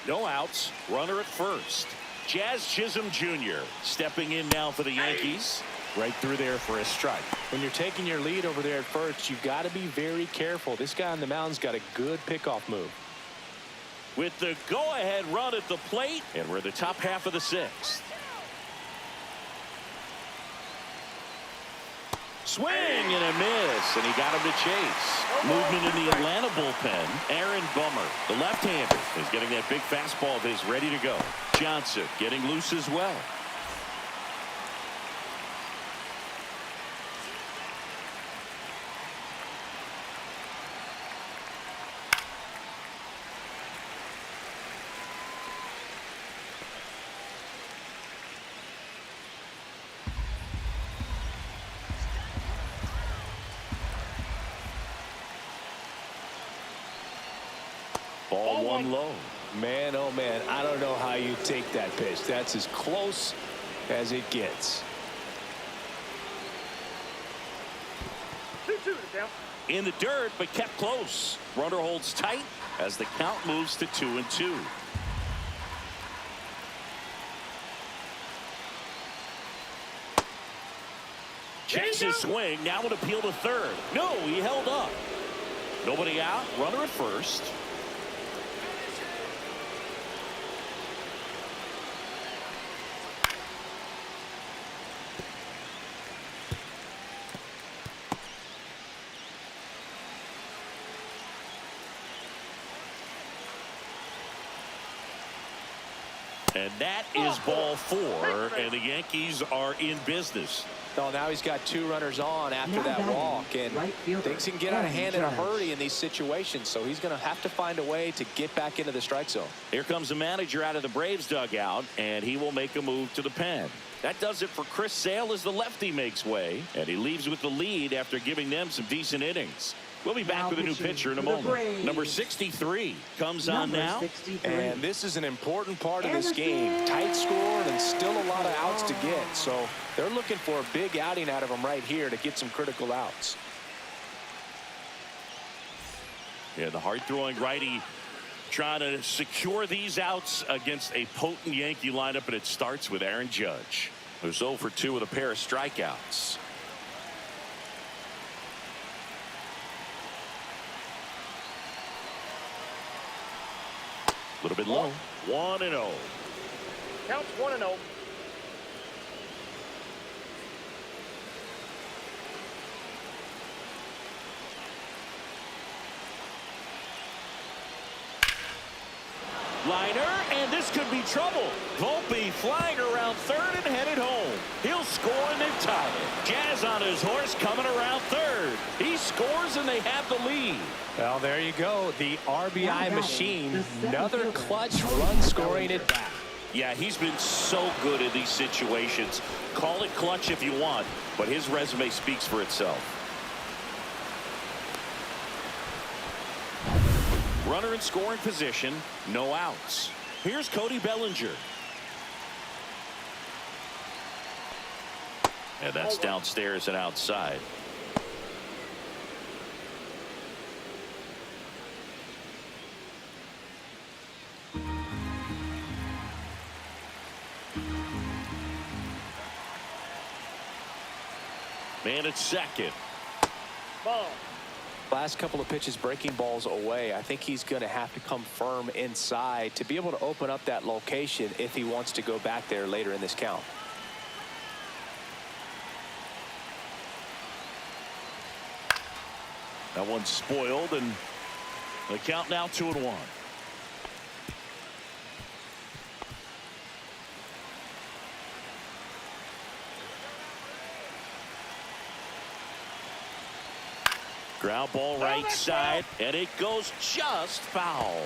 No outs. Runner at first. Jazz Chisholm Jr. stepping in now for the Yankees. Right through there for a strike. When you're taking your lead over there at first, you've got to be very careful. This guy on the mound's got a good pickoff move. With the go-ahead run at the plate, and we're the top half of the 6th. Swing and a miss, and he got him to chase. Movement in the Atlanta bullpen. Aaron Bummer, the left-hander, is getting that big fastball of his ready to go. Johnson getting loose as well. Ball one low. Man, oh man, I don't know how you take that pitch. That's as close as it gets. 2-2 to count. In the dirt, but kept close. Runner holds tight as the count moves to 2-2. Checks his swing. Now an appeal to third. No, he held up. Nobody out. Runner at first. And that is ball 4, and the Yankees are in business. Oh, now he's got 2 runners on after Now that batting, walk, and right fielder, things can get out of hand in a Judge. hurry in these situations, so he's going to have to find a way to get back into the strike zone. Here comes the manager out of the Braves dugout, and he will make a move to the pen. That does it for Chris Sale as the lefty makes way, and he leaves with the lead after giving them some decent innings. We'll be back Now with a new pitching pitcher in a for the moment. Braves. Number 63 comes on Number now. 63. And this is an important part of this And the game. Tight score and still a lot of outs to get. Oh. So they're looking for a big outing out of him right here to get some critical outs. Yeah, the hard-throwing righty trying to secure these outs against a potent Yankee lineup, and it starts with Aaron Judge, who's 0 for 2 with a pair of strikeouts. A little bit low. 1-0. Counts 1-0. Liner, and this could be trouble. Volpe flying around third and headed home. He'll score and they've tied it. Jazz on his horse coming around third. He scores and they have the lead. Well, there you go. The RBI Now machine. batting, the Another center clutch fielder, run scoring at bat. Yeah, he's been so good in these situations. Call it clutch if you want, but his resume speaks for itself. Runner in scoring position, no outs. Here's Cody Bellinger. And that's downstairs and outside. Man at second. Ball. Last couple of pitches breaking balls away. I think he's going to have to come firm inside to be able to open up that location if he wants to go back there later in this count. That one's spoiled, and the count now 2-1. Ground ball right side, and it goes just foul.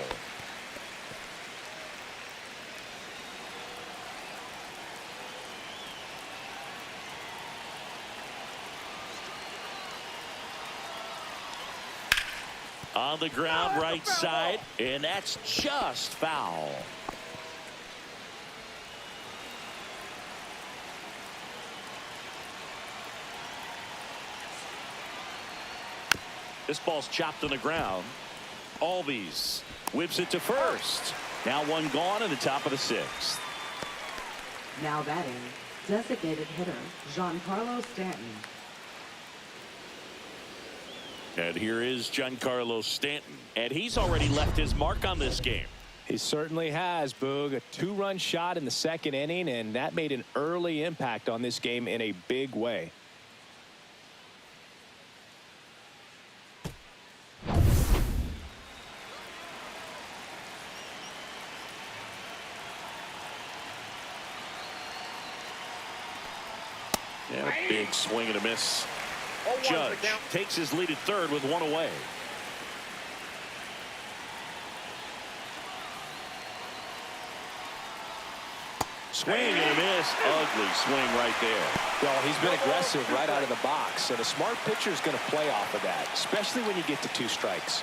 On the ground right side, and that's just foul. This ball's chopped on the ground. Albies whips it to first. Now one gone in the top of the 6th. Now batting, designated hitter, Giancarlo Stanton. And here is Giancarlo Stanton. And he's already left his mark on this game. He certainly has, Boog. A 2-run shot in the 2nd inning, and that made an early impact on this game in a big way. And a big swing and a miss. 0-1 Judge the count. takes his lead at third with one away. Swing and a miss. Ugly swing right there. Well, he's been aggressive right out of the box, and a smart pitcher is going to play off of that, especially when you get to 2 strikes.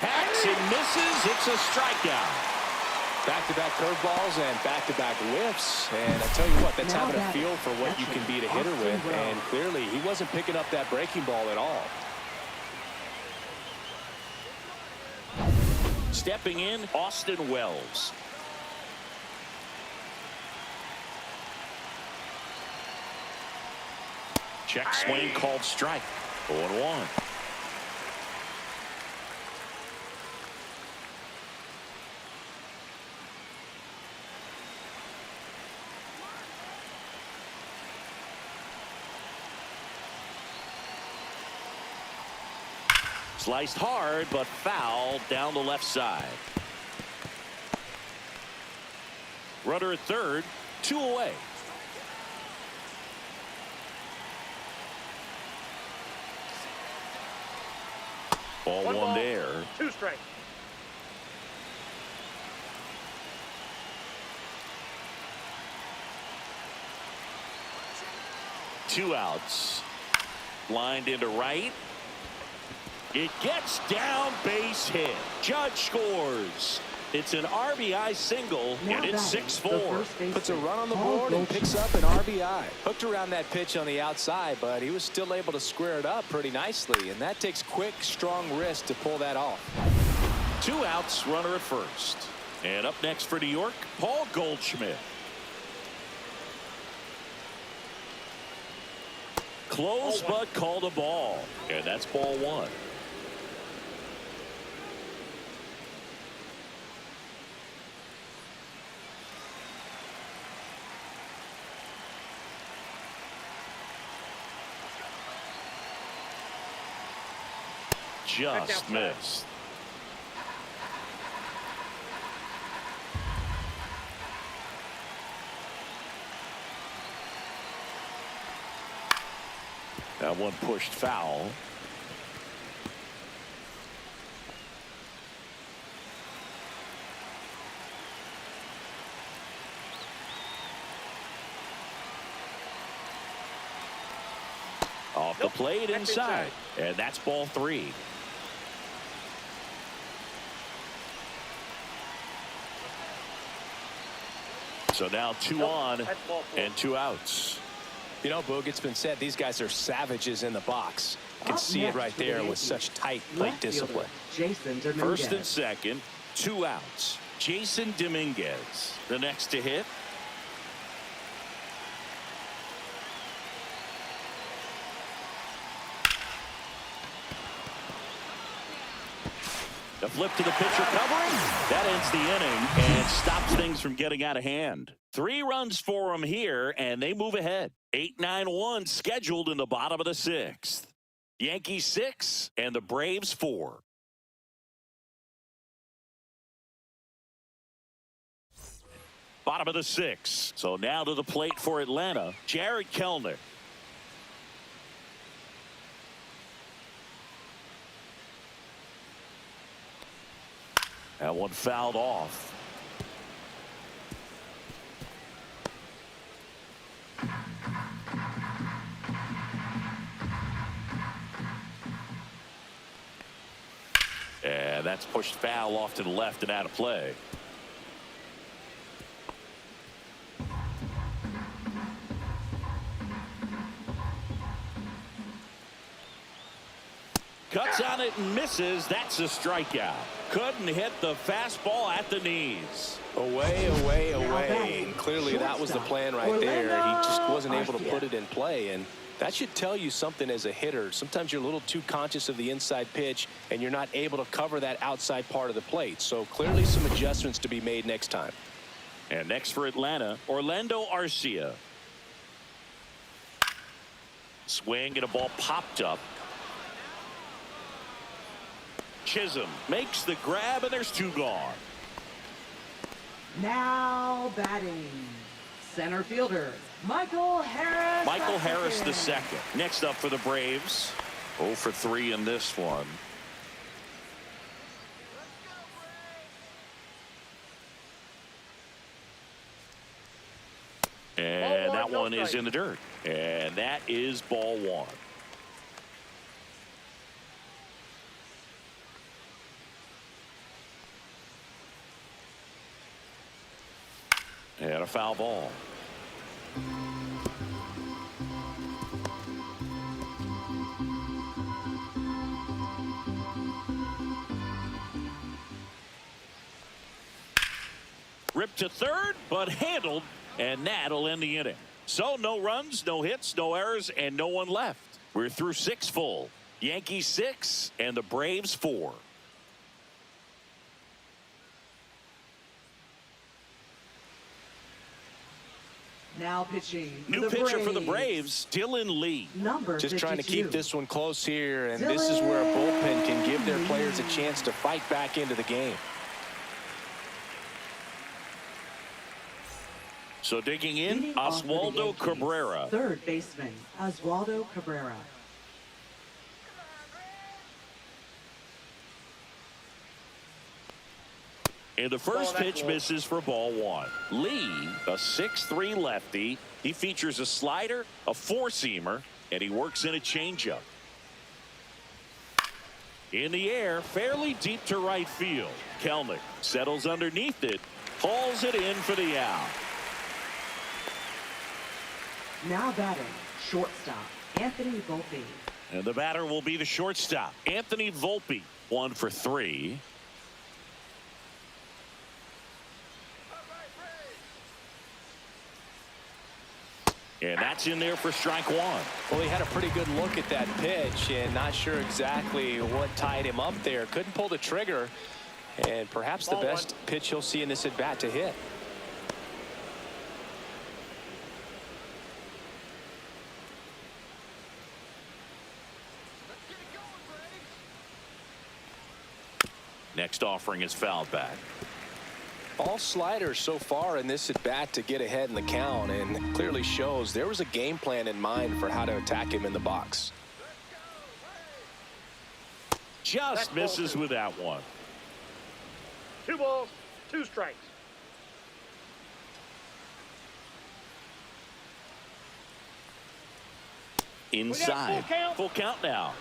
Hacks and misses. It's a strikeout. Back-to-back curveballs and back-to-back whiffs. And I tell you what, that's Now having a batting, feel for what you can beat a hitter Austin with. Wells. And clearly, he wasn't picking up that breaking ball at all. Stepping in, Austin Wells. Check swing called strike. 0-1. Sliced hard, but foul down the left side. Runner at third, 2 away. Ball one there. 2 strikes. Two outs. Lined into right. It gets down, base hit. Judge scores. It's an RBI single, and it's 6-4. Puts a run on the board and picks up an RBI. Hooked around that pitch on the outside, but he was still able to square it up pretty nicely, and that takes quick, strong wrist to pull that off. 2 outs, runner at first. And up next for New York, Paul Goldschmidt. Close, but called a ball, and that's ball 1. Just missed. That one pushed foul. Off the plate inside, and that's ball 3. So now 2 on and 2 outs. You know, Boog, it's been said these guys are savages in the box. You can see it right there with such tight plate discipline. Jason Dominguez. First and second, 2 outs. Jason Dominguez, the next to hit. The flip to the pitcher covering. That ends the inning and stops things from getting out of hand. 3 runs for them here, and they move ahead. 8-9-1 scheduled in the bottom of the 6th. Yankees 6 and the Braves 4. Bottom of the 6th. So now to the plate for Atlanta, Jared Kelenic. That one fouled off. And that's pushed foul off to the left and out of play. Cuts on it and misses. That's a strikeout. Couldn't hit the fastball at the knees. Away, away, away. And clearly that was the plan right there. He just wasn't able to put it in play, and that should tell you something as a hitter. Sometimes you're a little too conscious of the inside pitch, and you're not able to cover that outside part of the plate. So clearly some adjustments to be made next time. And next for Atlanta, Orlando Arcia. Swing and a ball popped up. Chisholm makes the grab, and there's 2 gone. Now batting, center fielder Michael Harris. Michael Harris the second. Next up for the Braves, 0 for 3 in this one. And that one is in the dirt, and that is ball 1. And a foul ball. Ripped to third, but handled, and that'll end the inning. So no runs, no hits, no errors, and no one left. We're through 6 full. Yankees 6 and the Braves 4. Now pitching. New pitcher for the Braves, Dylan Lee. Number Just trying to 52. keep this one close here, and this is where a bullpen can give their players a chance to fight back into the game. So digging in, Leading off for the Oswaldo Yankees, Cabrera. Third baseman, Oswaldo Cabrera. And the first Ball, pitch that's misses for ball one. Lee, a 6'3 lefty. He features a slider, a four-seamer, and he works in a changeup. In the air, fairly deep to right field. Kelnick settles underneath it, hauls it in for the out. Now batting, shortstop, Anthony Volpe. And the batter will be the shortstop, Anthony Volpe, 1 for 3. And that's in there for strike one. Well, he had a pretty good look at that pitch and not sure exactly what tied him up there. Couldn't pull the trigger, and perhaps the best pitch he'll see in this at bat to hit. Next offering is fouled back. All sliders so far in this at bat to get ahead in the count, and clearly shows there was a game plan in mind for how to attack him in the box. Just misses with that one. 2 balls, 2 strikes. Inside. full count. Full count now.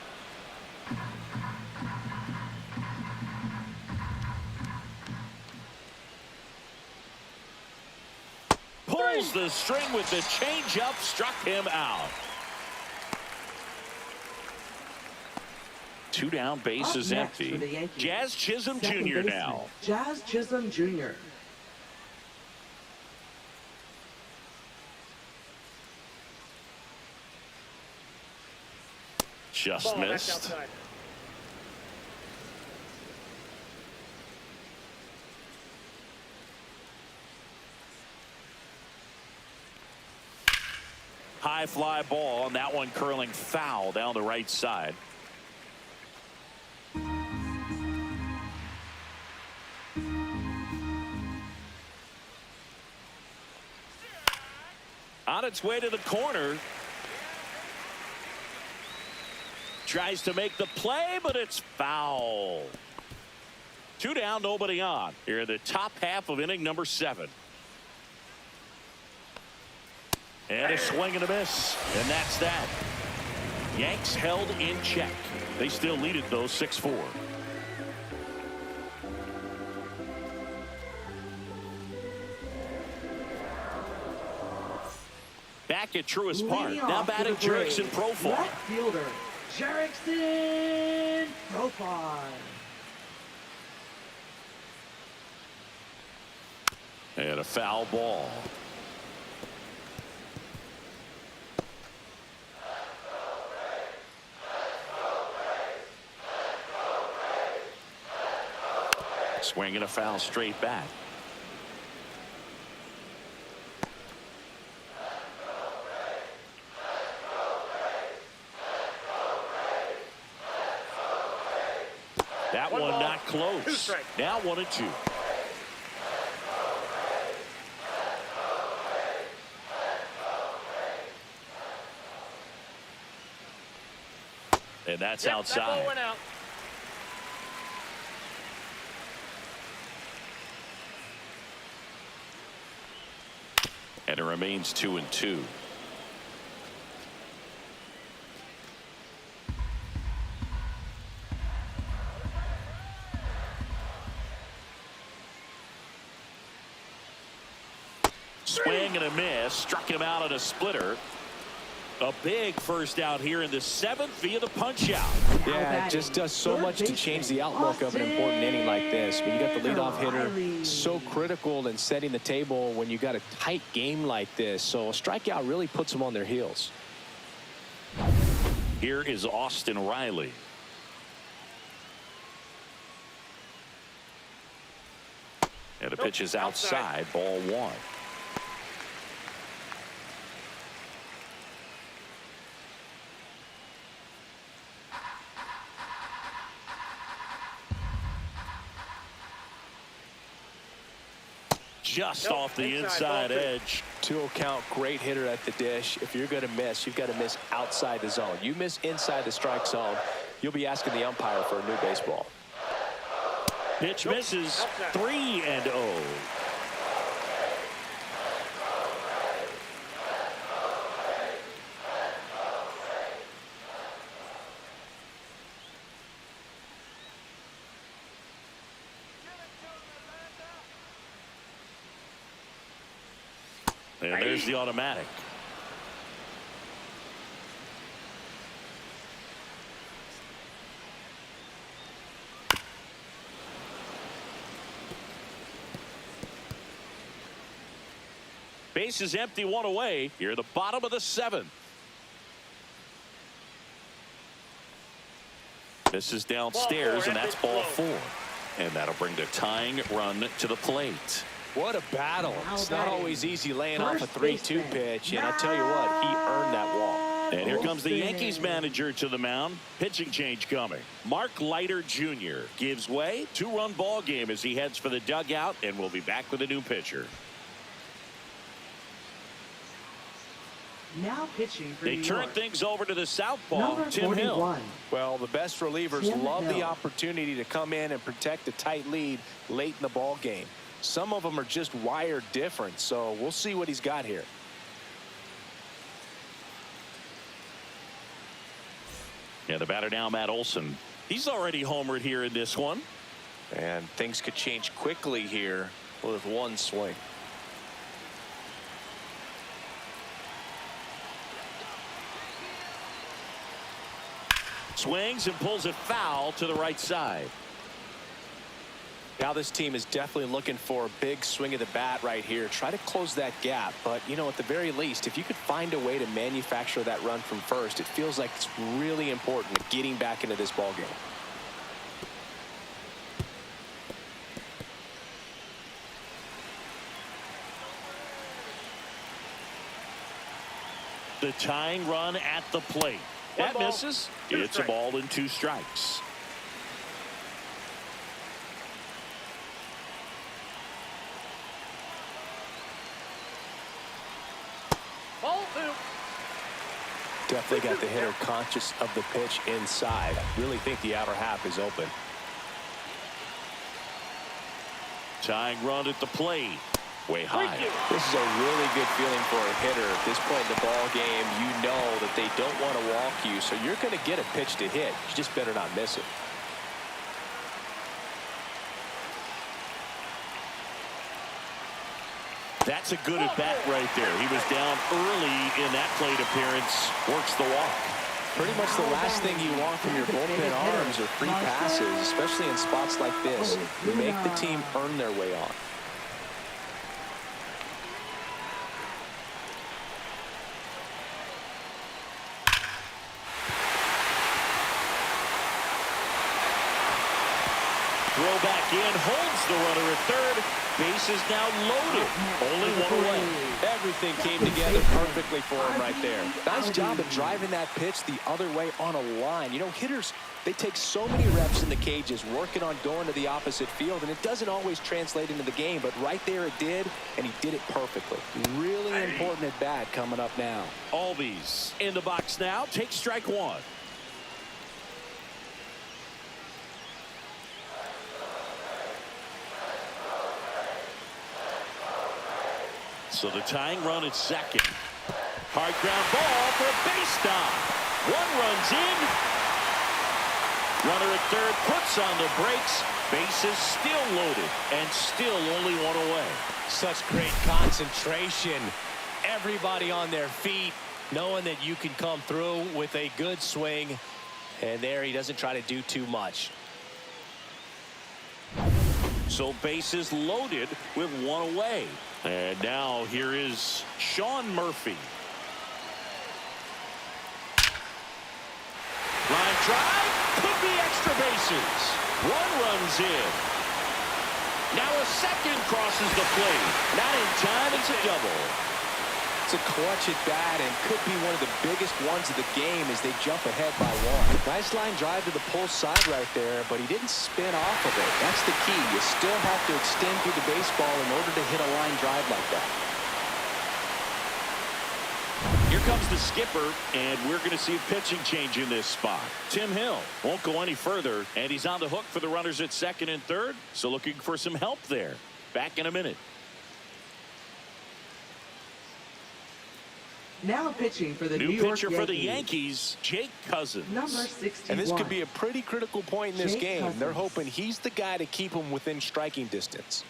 Pulls the string with the changeup, struck him out. 2 down, bases Up next for the empty. Yankees, Jazz Chisholm second Jr. baseman, now. Jazz Chisholm Jr. Just Ball, that's missed. outside. High fly ball, and that one curling foul down the right side. On its way to the corner. Tries to make the play, but it's foul. 2 down, nobody on. Here in the top half of inning number 7. And a swing and a miss. And that's that. Yanks held in check. They still lead it, though, 6-4. Back at Truist Park. Leading Now off for batting the Braves, Jerickson Profile. Left fielder, Jerickson Profile. And a foul ball. Swing and a foul straight back. That one ball, not 2 close. strikes. Now 1-2. And that's That outside. ball went out. And it remains 2-2. Swing and a miss. Struck him out on a splitter. A big first out here in the 7th via the punch out. Yeah, it just does so much to change the outlook of an important inning like this. But you got the leadoff hitter, so critical in setting the table when you got a tight game like this. So a strikeout really puts them on their heels. Here is Austin Riley. And the pitch is outside, ball 1. Just Nope, off the inside, inside ball two. edge. 2 count, great hitter at the dish. If you're going to miss, you've got to miss outside the zone. You miss inside the strike zone, you'll be asking the umpire for a new baseball. Pitch Nope, misses. outside. 3-0. And there's the automatic. Base is empty, 1 away. Here at the bottom of the 7th. This is downstairs, and that's ball 4. And that'll bring the tying run to the plate. What a battle. It's not always easy laying off a First 3-2 pitch, and I'll tell you what, he earned that walk. And here comes the Yankees manager to the mound. Pitching change coming. Mark Leiter Jr. gives way. 2-run ball game as he heads for the dugout, and we'll be back with a new pitcher. Now pitching for They New turn York. things over to the southpaw, Number Tim Hill. 41. Well, the best relievers Tim love the Hill. opportunity to come in and protect a tight lead late in the ball game. Some of them are just wired different, so we'll see what he's got here. Yeah, the batter now, Matt Olson. He's already homered here in this one. And things could change quickly here with one swing. Swings and pulls it foul to the right side. Now this team is definitely looking for a big swing of the bat right here. Try to close that gap. But, you know, at the very least, if you could find a way to manufacture that run from first, it feels like it's really important getting back into this ball game. The tying run at the plate. That ball, misses. 2 It's a strikes. ball and 2 strikes. Ball 2. Definitely got the hitter conscious of the pitch inside. Really think the outer half is open. Tying run at the plate. Way high. Thank you. This is a really good feeling for a hitter. At this point in the ball game, you know that they don't want to walk you, so you're going to get a pitch to hit. You just better not miss it. That's a good at bat right there. He was down early in that plate appearance. Works the walk. Pretty much the last thing you want from your bullpen arms are free passes, especially in spots like this. You make the team earn their way on. Throw back in, holds the runner at third. Base is now loaded. Only 1 away. Everything came together perfectly for him right there. Nice job of driving that pitch the other way on a line. You know, hitters, they take so many reps in the cages working on going to the opposite field, and it doesn't always translate into the game, but right there it did, and he did it perfectly. Really important at bat coming up now. Albies in the box now. Take strike 1. So the tying run at second. Hard ground ball for a base stop. 1 runs in. Runner at third puts on the brakes. Base is still loaded and still only 1 away. Such great concentration. Everybody on their feet, knowing that you can come through with a good swing. And there he doesn't try to do too much. So bases loaded with 1 away. And now here is Sean Murphy. Line drive. Could be extra bases. 1 runs in. Now a second crosses the plate. Not in time. It's a double. That's a clutch at bat and could be one of the biggest ones of the game as they jump ahead by 1. Nice line drive to the pull side right there, but he didn't spin off of it. That's the key. You still have to extend through the baseball in order to hit a line drive like that. Here comes the skipper, and we're going to see a pitching change in this spot. Tim Hill won't go any further, and he's on the hook for the runners at second and third, so looking for some help there. Back in a minute. Now pitching for the New New York pitcher Yankees. for the Yankees, Jake Cousins. Number 61. And this could be a pretty critical point in this Jake game. Cousins. They're hoping he's the guy to keep them within striking distance.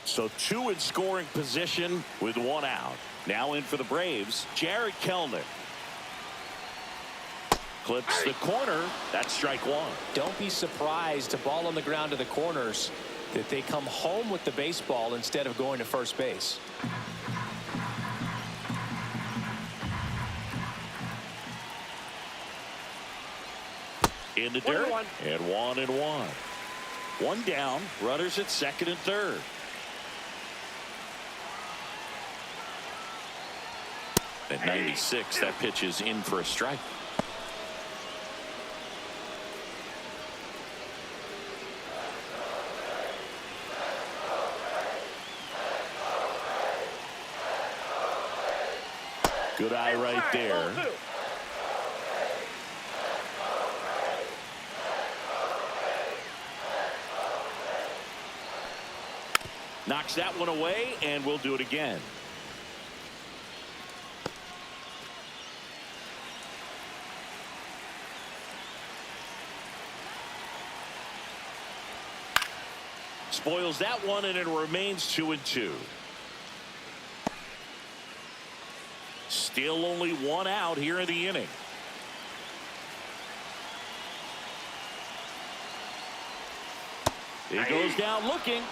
So 2 in scoring position with 1 out. Now in for the Braves, Jared Kelnick. Clips the corner. That's strike 1. Don't be surprised, a ball on the ground to the corners, that they come home with the baseball instead of going to first base. In the dirt. And 1-1. 1 down. Runners at second and third. At 96, that pitch is in for a strike. Good eye right there. Knocks that one away, and we'll do it again. Spoils that one, and it remains 2-2. Still only 1 out here in the inning. He goes down looking.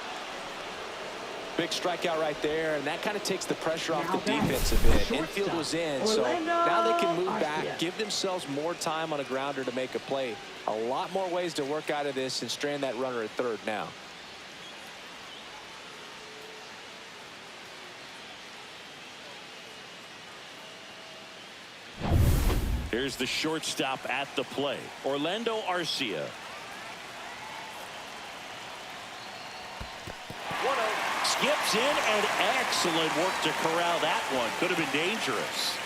Big strikeout right there, and that kind of takes the pressure off the defense a bit. Infield was in, so now they can move back, give themselves more time on a grounder to make a play. A lot more ways to work out of this and strand that runner at third now. Here's the shortstop at the plate, Orlando Arcia. Skips in, and excellent work to corral that one. Could have been dangerous.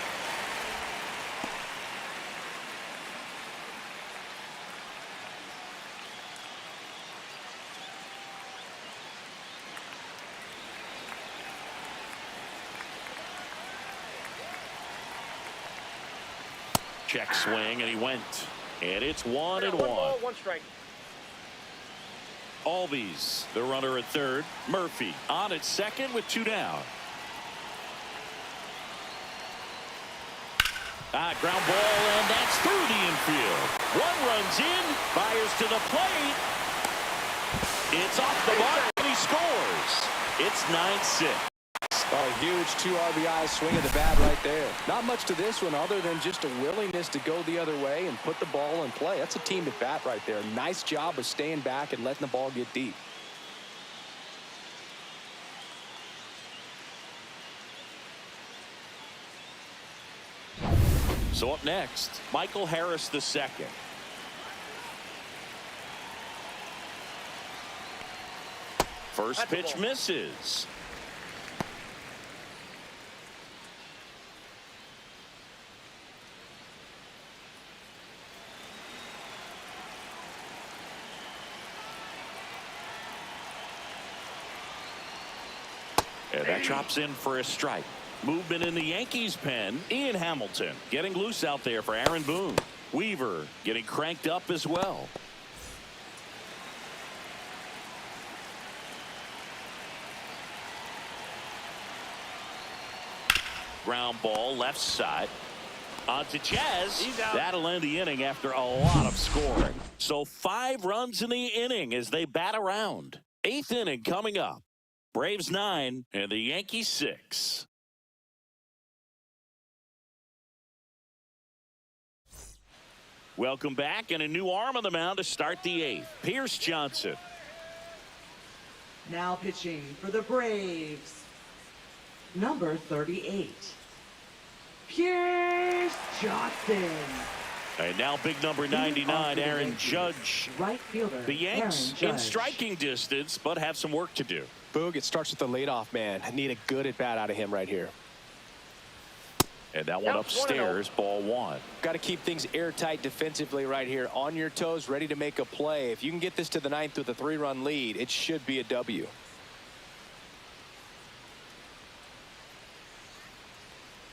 Check swing, and he went. And it's 1-1. 1 strike. Albies, the runner at third. Murphy on at second with 2 down. Ground ball, and that's through the infield. 1 runs in, fires to the plate. It's off the mark, and he scores. It's 9-6. Oh, a huge 2 RBI swing of the bat right there. Not much to this one other than just a willingness to go the other way and put the ball in play. That's a team at bat right there. Nice job of staying back and letting the ball get deep. So up next, Michael Harris II. First pitch misses. And that drops in for a strike. Movement in the Yankees pen. Ian Hamilton getting loose out there for Aaron Boone. Weaver getting cranked up as well. Ground ball left side. On to Chaz. That'll end the inning after a lot of scoring. So 5 runs in the inning as they bat around. 8th inning coming up. Braves 9 and the Yankees 6. Welcome back, and a new arm on the mound to start the 8th. Pierce Johnson. Now pitching for the Braves, number 38, Pierce Johnson. And now big number 99, Aaron Yankees. Judge. Right fielder, The Yanks Aaron in Judge. striking distance, but have some work to do. Boog, it starts with the leadoff man. I need a good at bat out of him right here. And that one upstairs, ball one. Got to keep things airtight defensively right here. On your toes, ready to make a play. If you can get this to the ninth with a 3-run lead, it should be a W.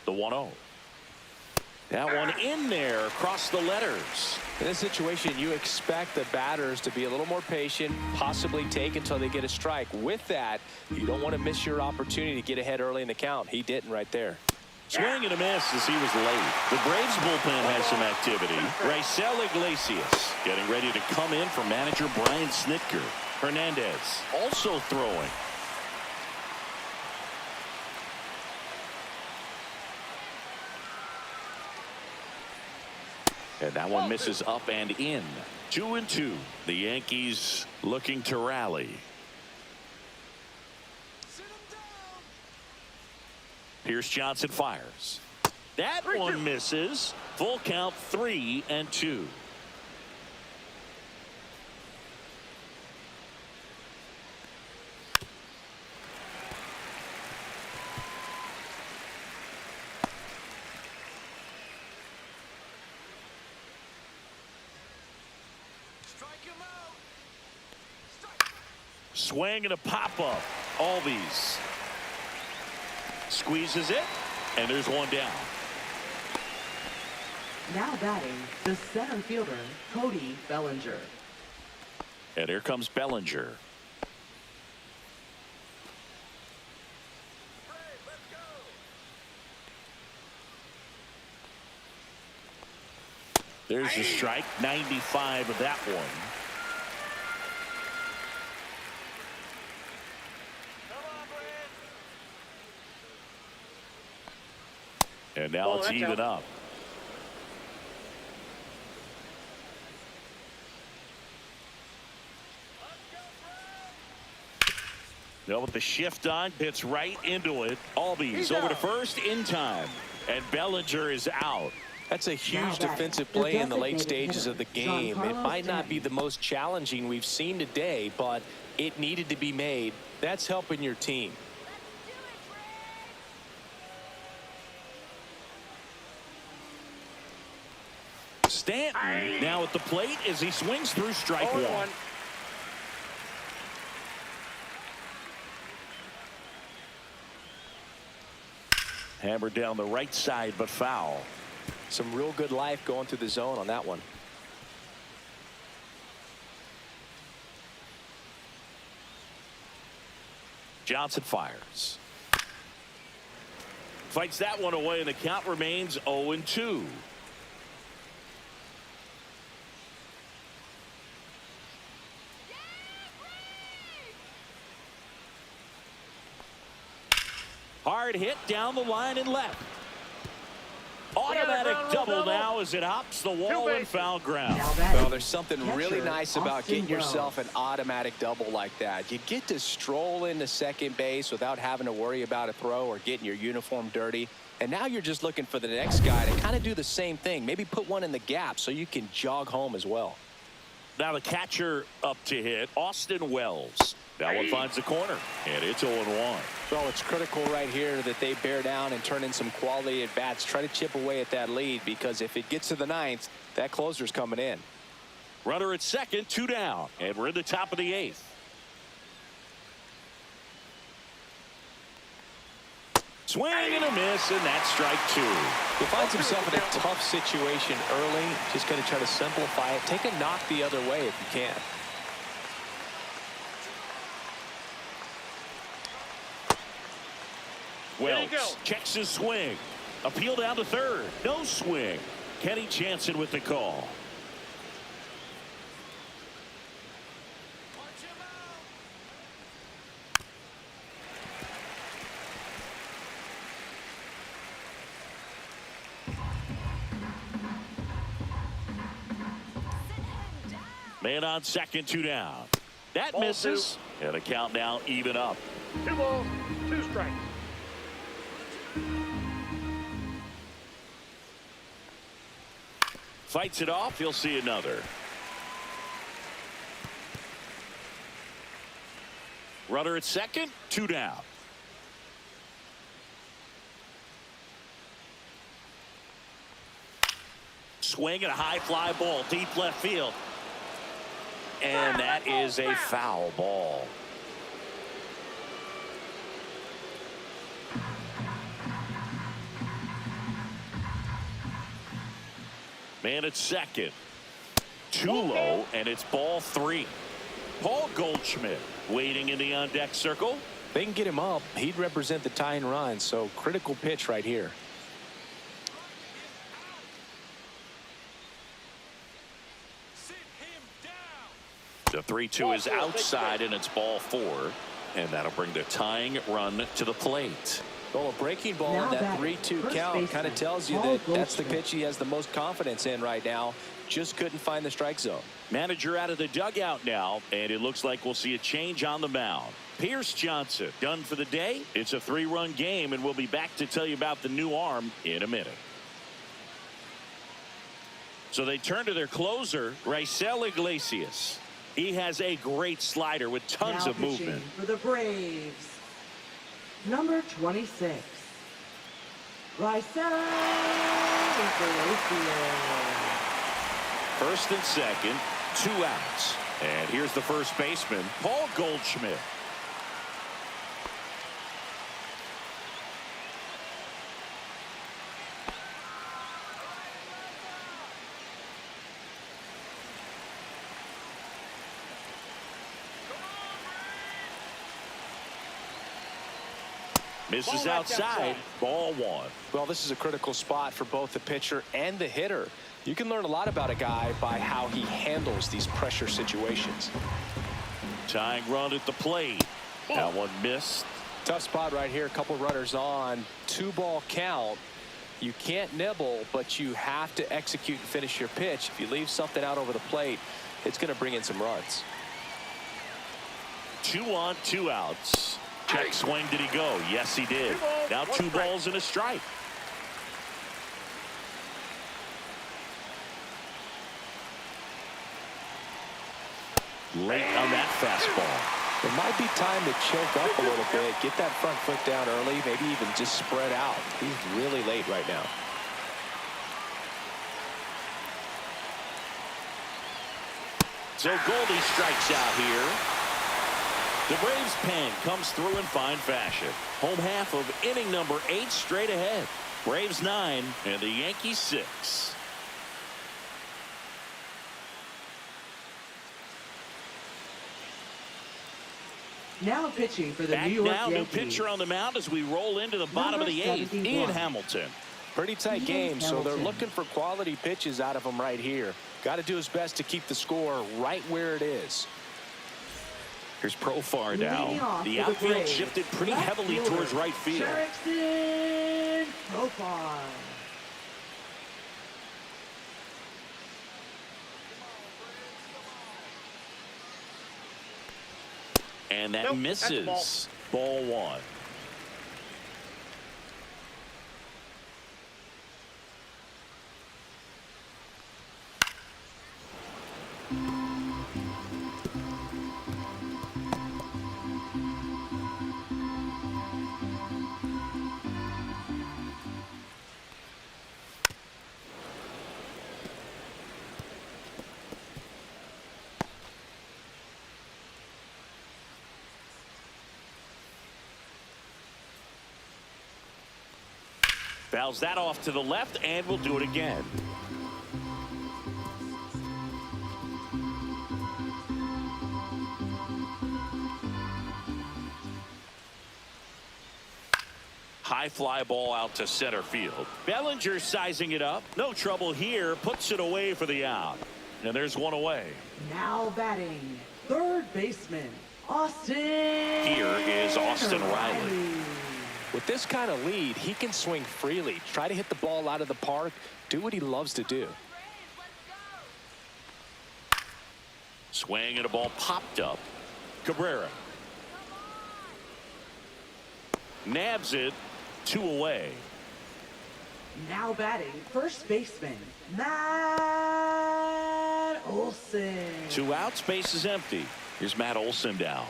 The 1-0. That one in there across the letters. In this situation, you expect the batters to be a little more patient, possibly take until they get a strike. With that, you don't want to miss your opportunity to get ahead early in the count. He didn't right there. Swing and a miss as he was late. The Braves bullpen has some activity. Raisel Iglesias getting ready to come in for manager Brian Snitker. Hernandez also throwing. And that one misses up and in. 2-2. The Yankees looking to rally. Pierce Johnson fires. That one misses. Full count, 3-2. Swing and a pop-up. Albies squeezes it, and there's one down. Now batting, the center fielder, Cody Bellinger. And here comes Bellinger. There's the strike, 95 of that one. And now it's even up. Now with the shift on, hits right into it. Albies over to first in time. And Bellinger is out. That's a huge defensive play in the late stages of the game. It might not be the most challenging we've seen today, but it needed to be made. That's helping your team. Stanton now at the plate as he swings through strike one. Hammered down the right side, but foul. Some real good life going through the zone on that one. Johnson fires. Fights that one away, and the count remains 0-2. Hard hit down the line and left. Automatic double now as it hops the wall and foul ground. Well, there's something really nice about getting yourself an automatic double like that. You get to stroll into second base without having to worry about a throw or getting your uniform dirty. And now you're just looking for the next guy to kind of do the same thing. Maybe put one in the gap so you can jog home as well. Now the catcher up to hit, Austin Wells. That one finds the corner, and it's 0-1. Well, it's critical right here that they bear down and turn in some quality at bats. Try to chip away at that lead, because if it gets to the ninth, that closer's coming in. Runner at second, 2 down, and we're in the top of the 8th. Swing and a miss, and that's strike 2. He finds himself in a tough situation early. Just going to try to simplify it. Take a knock the other way if you can. Wells checks his swing. Appeal down to third. No swing. Kenny Jansen with the call. Man on second, 2 down. That misses. And a count now even up. 2 balls, 2 strikes. Fights it off. He'll see another. Runner at second. 2 down. Swing and a high fly ball deep left field. And that is a foul ball. Man at second. Too low, and it's ball 3. Paul Goldschmidt waiting in the on deck circle. They can get him up. He'd represent the tying run, so critical pitch right here. The 3-2 is outside, and it's ball 4. And that'll bring the tying run to the plate. Well, a breaking ball in that 3-2 count kind of tells you that that's the pitch he has the most confidence in right now. Just couldn't find the strike zone. Manager out of the dugout now, and it looks like we'll see a change on the mound. Pierce Johnson done for the day. It's a 3-run game, and we'll be back to tell you about the new arm in a minute. So they turn to their closer, Raisel Iglesias. He has a great slider with tons of movement. For the Braves, number 26, Raisel Iglesias. First and second, 2 outs. And here's the first baseman, Paul Goldschmidt. Misses outside. Ball 1. Well, this is a critical spot for both the pitcher and the hitter. You can learn a lot about a guy by how he handles these pressure situations. Tying run at the plate. That one missed. Tough spot right here. A couple runners on. 2-ball count. You can't nibble, but you have to execute and finish your pitch. If you leave something out over the plate, it's going to bring in some runs. 2 on, 2 outs. Check swing. Did he go? Yes, he did. Now 2 balls and a strike. Late on that fastball. It might be time to choke up a little bit, get that front foot down early, maybe even just spread out. He's really late right now. So Goldie strikes out here. The Braves pen comes through in fine fashion. Home half of inning number 8 straight ahead. Braves 9 and the Yankees 6. Now pitching for the Back New York now, Yankees. new pitcher on the mound as we roll into the bottom of the 8th. Ian Hamilton. Pretty tight game, so they're looking for quality pitches out of him right here. Got to do his best to keep the score right where it is. Here's Profar now. The the outfield Braves, shifted pretty left heavily fielder, towards right field. Jurickson Profar. And that Nope, that's a misses. Ball 1. Fouls that off to the left, and we'll do it again. High fly ball out to center field. Bellinger sizing it up. No trouble here. Puts it away for the out. And there's one away. Now batting, third baseman, Austin. Here is Austin Riley. With this kind of lead, he can swing freely, try to hit the ball out of the park, do what he loves to do. Swing and a ball popped up. Cabrera Nabs it. 2 away. Now batting, first baseman, Matt Olson. 2 outs, base is empty. Here's Matt Olson down.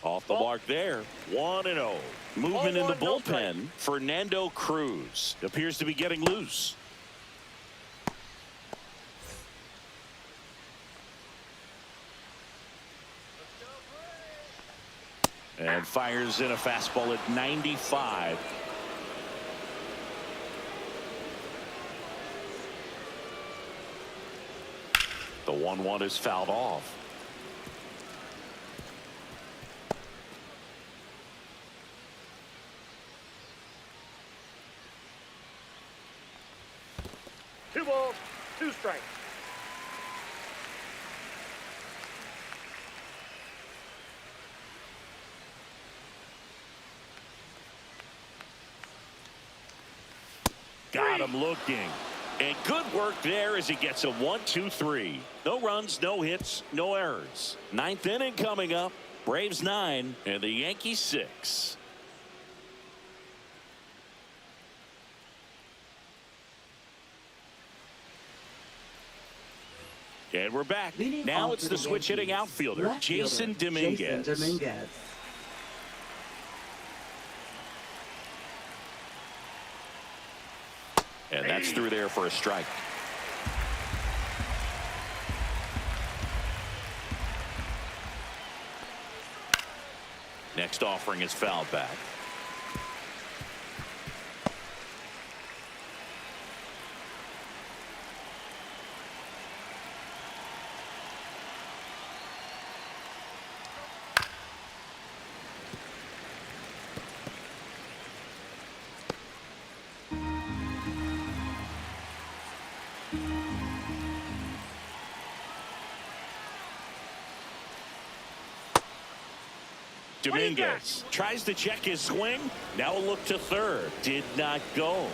Off the mark there. 1-0. Movement in the bullpen. Fernando Cruz appears to be getting loose. And fires in a fastball at 95. The 1-1 is fouled off. Two balls, 2 strikes. Got him looking. And good work there as he gets a 1-2-3. No runs, no hits, no errors. 9th inning coming up. Braves 9 and the Yankees 6. And we're back. Leading Now off it's for the the switch hitting Yankees, outfielder, left Jason fielder, Dominguez. Jason Dominguez. And that's through there for a strike. Next offering is fouled back. Dominguez tries to check his swing. Now a look to third. Did not go.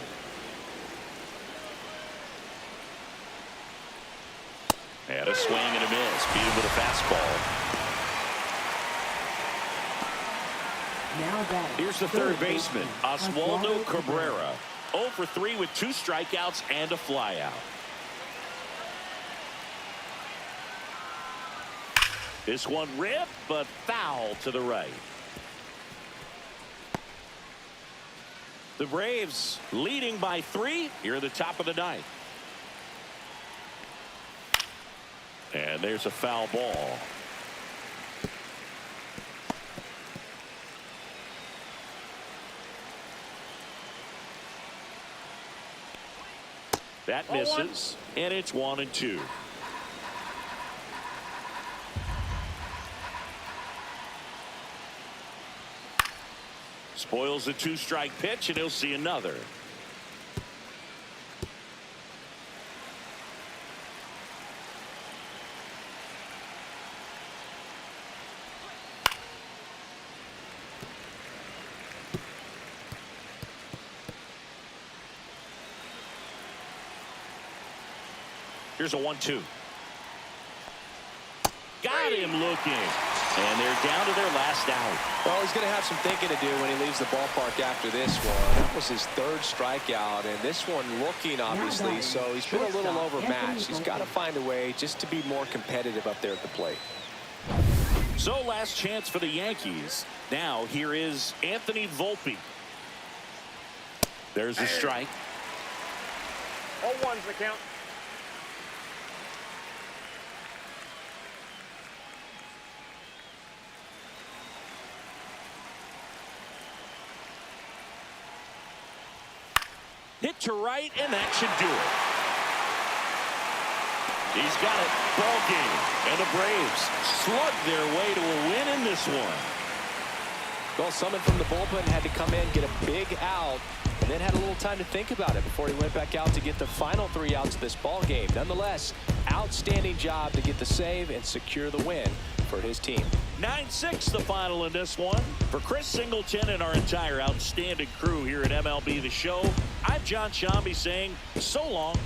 And a swing and a miss. Beat him with a fastball. Now batting, Here's the third baseman, Oswaldo Cabrera. 0 for 3 with 2 strikeouts and a flyout. This one ripped, but foul to the right. The Braves leading by 3 here at the top of the 9th. And there's a foul ball. That misses, and it's 1-2. Spoils the 2-strike pitch, and he'll see another. Here's a 1-2. Got him looking. And they're down to their last out. Well, he's going to have some thinking to do when he leaves the ballpark after this one. That was his 3rd strikeout, and this one looking, obviously, so he's been a little overmatched. He's got to find a way just to be more competitive up there at the plate. So last chance for the Yankees. Now here is Anthony Volpe. There's a strike. 0-1's the count. Hit to right, and that should do it. He's got it. Ball game. And the Braves slug their way to a win in this one. Well, someone from the bullpen had to come in, get a big out, and then had a little time to think about it before he went back out to get the final 3 outs of this ball game. Nonetheless, outstanding job to get the save and secure the win for his team. 9-6 the final in this one. For Chris Singleton and our entire outstanding crew here at MLB The Show, I'm John Shambi saying so long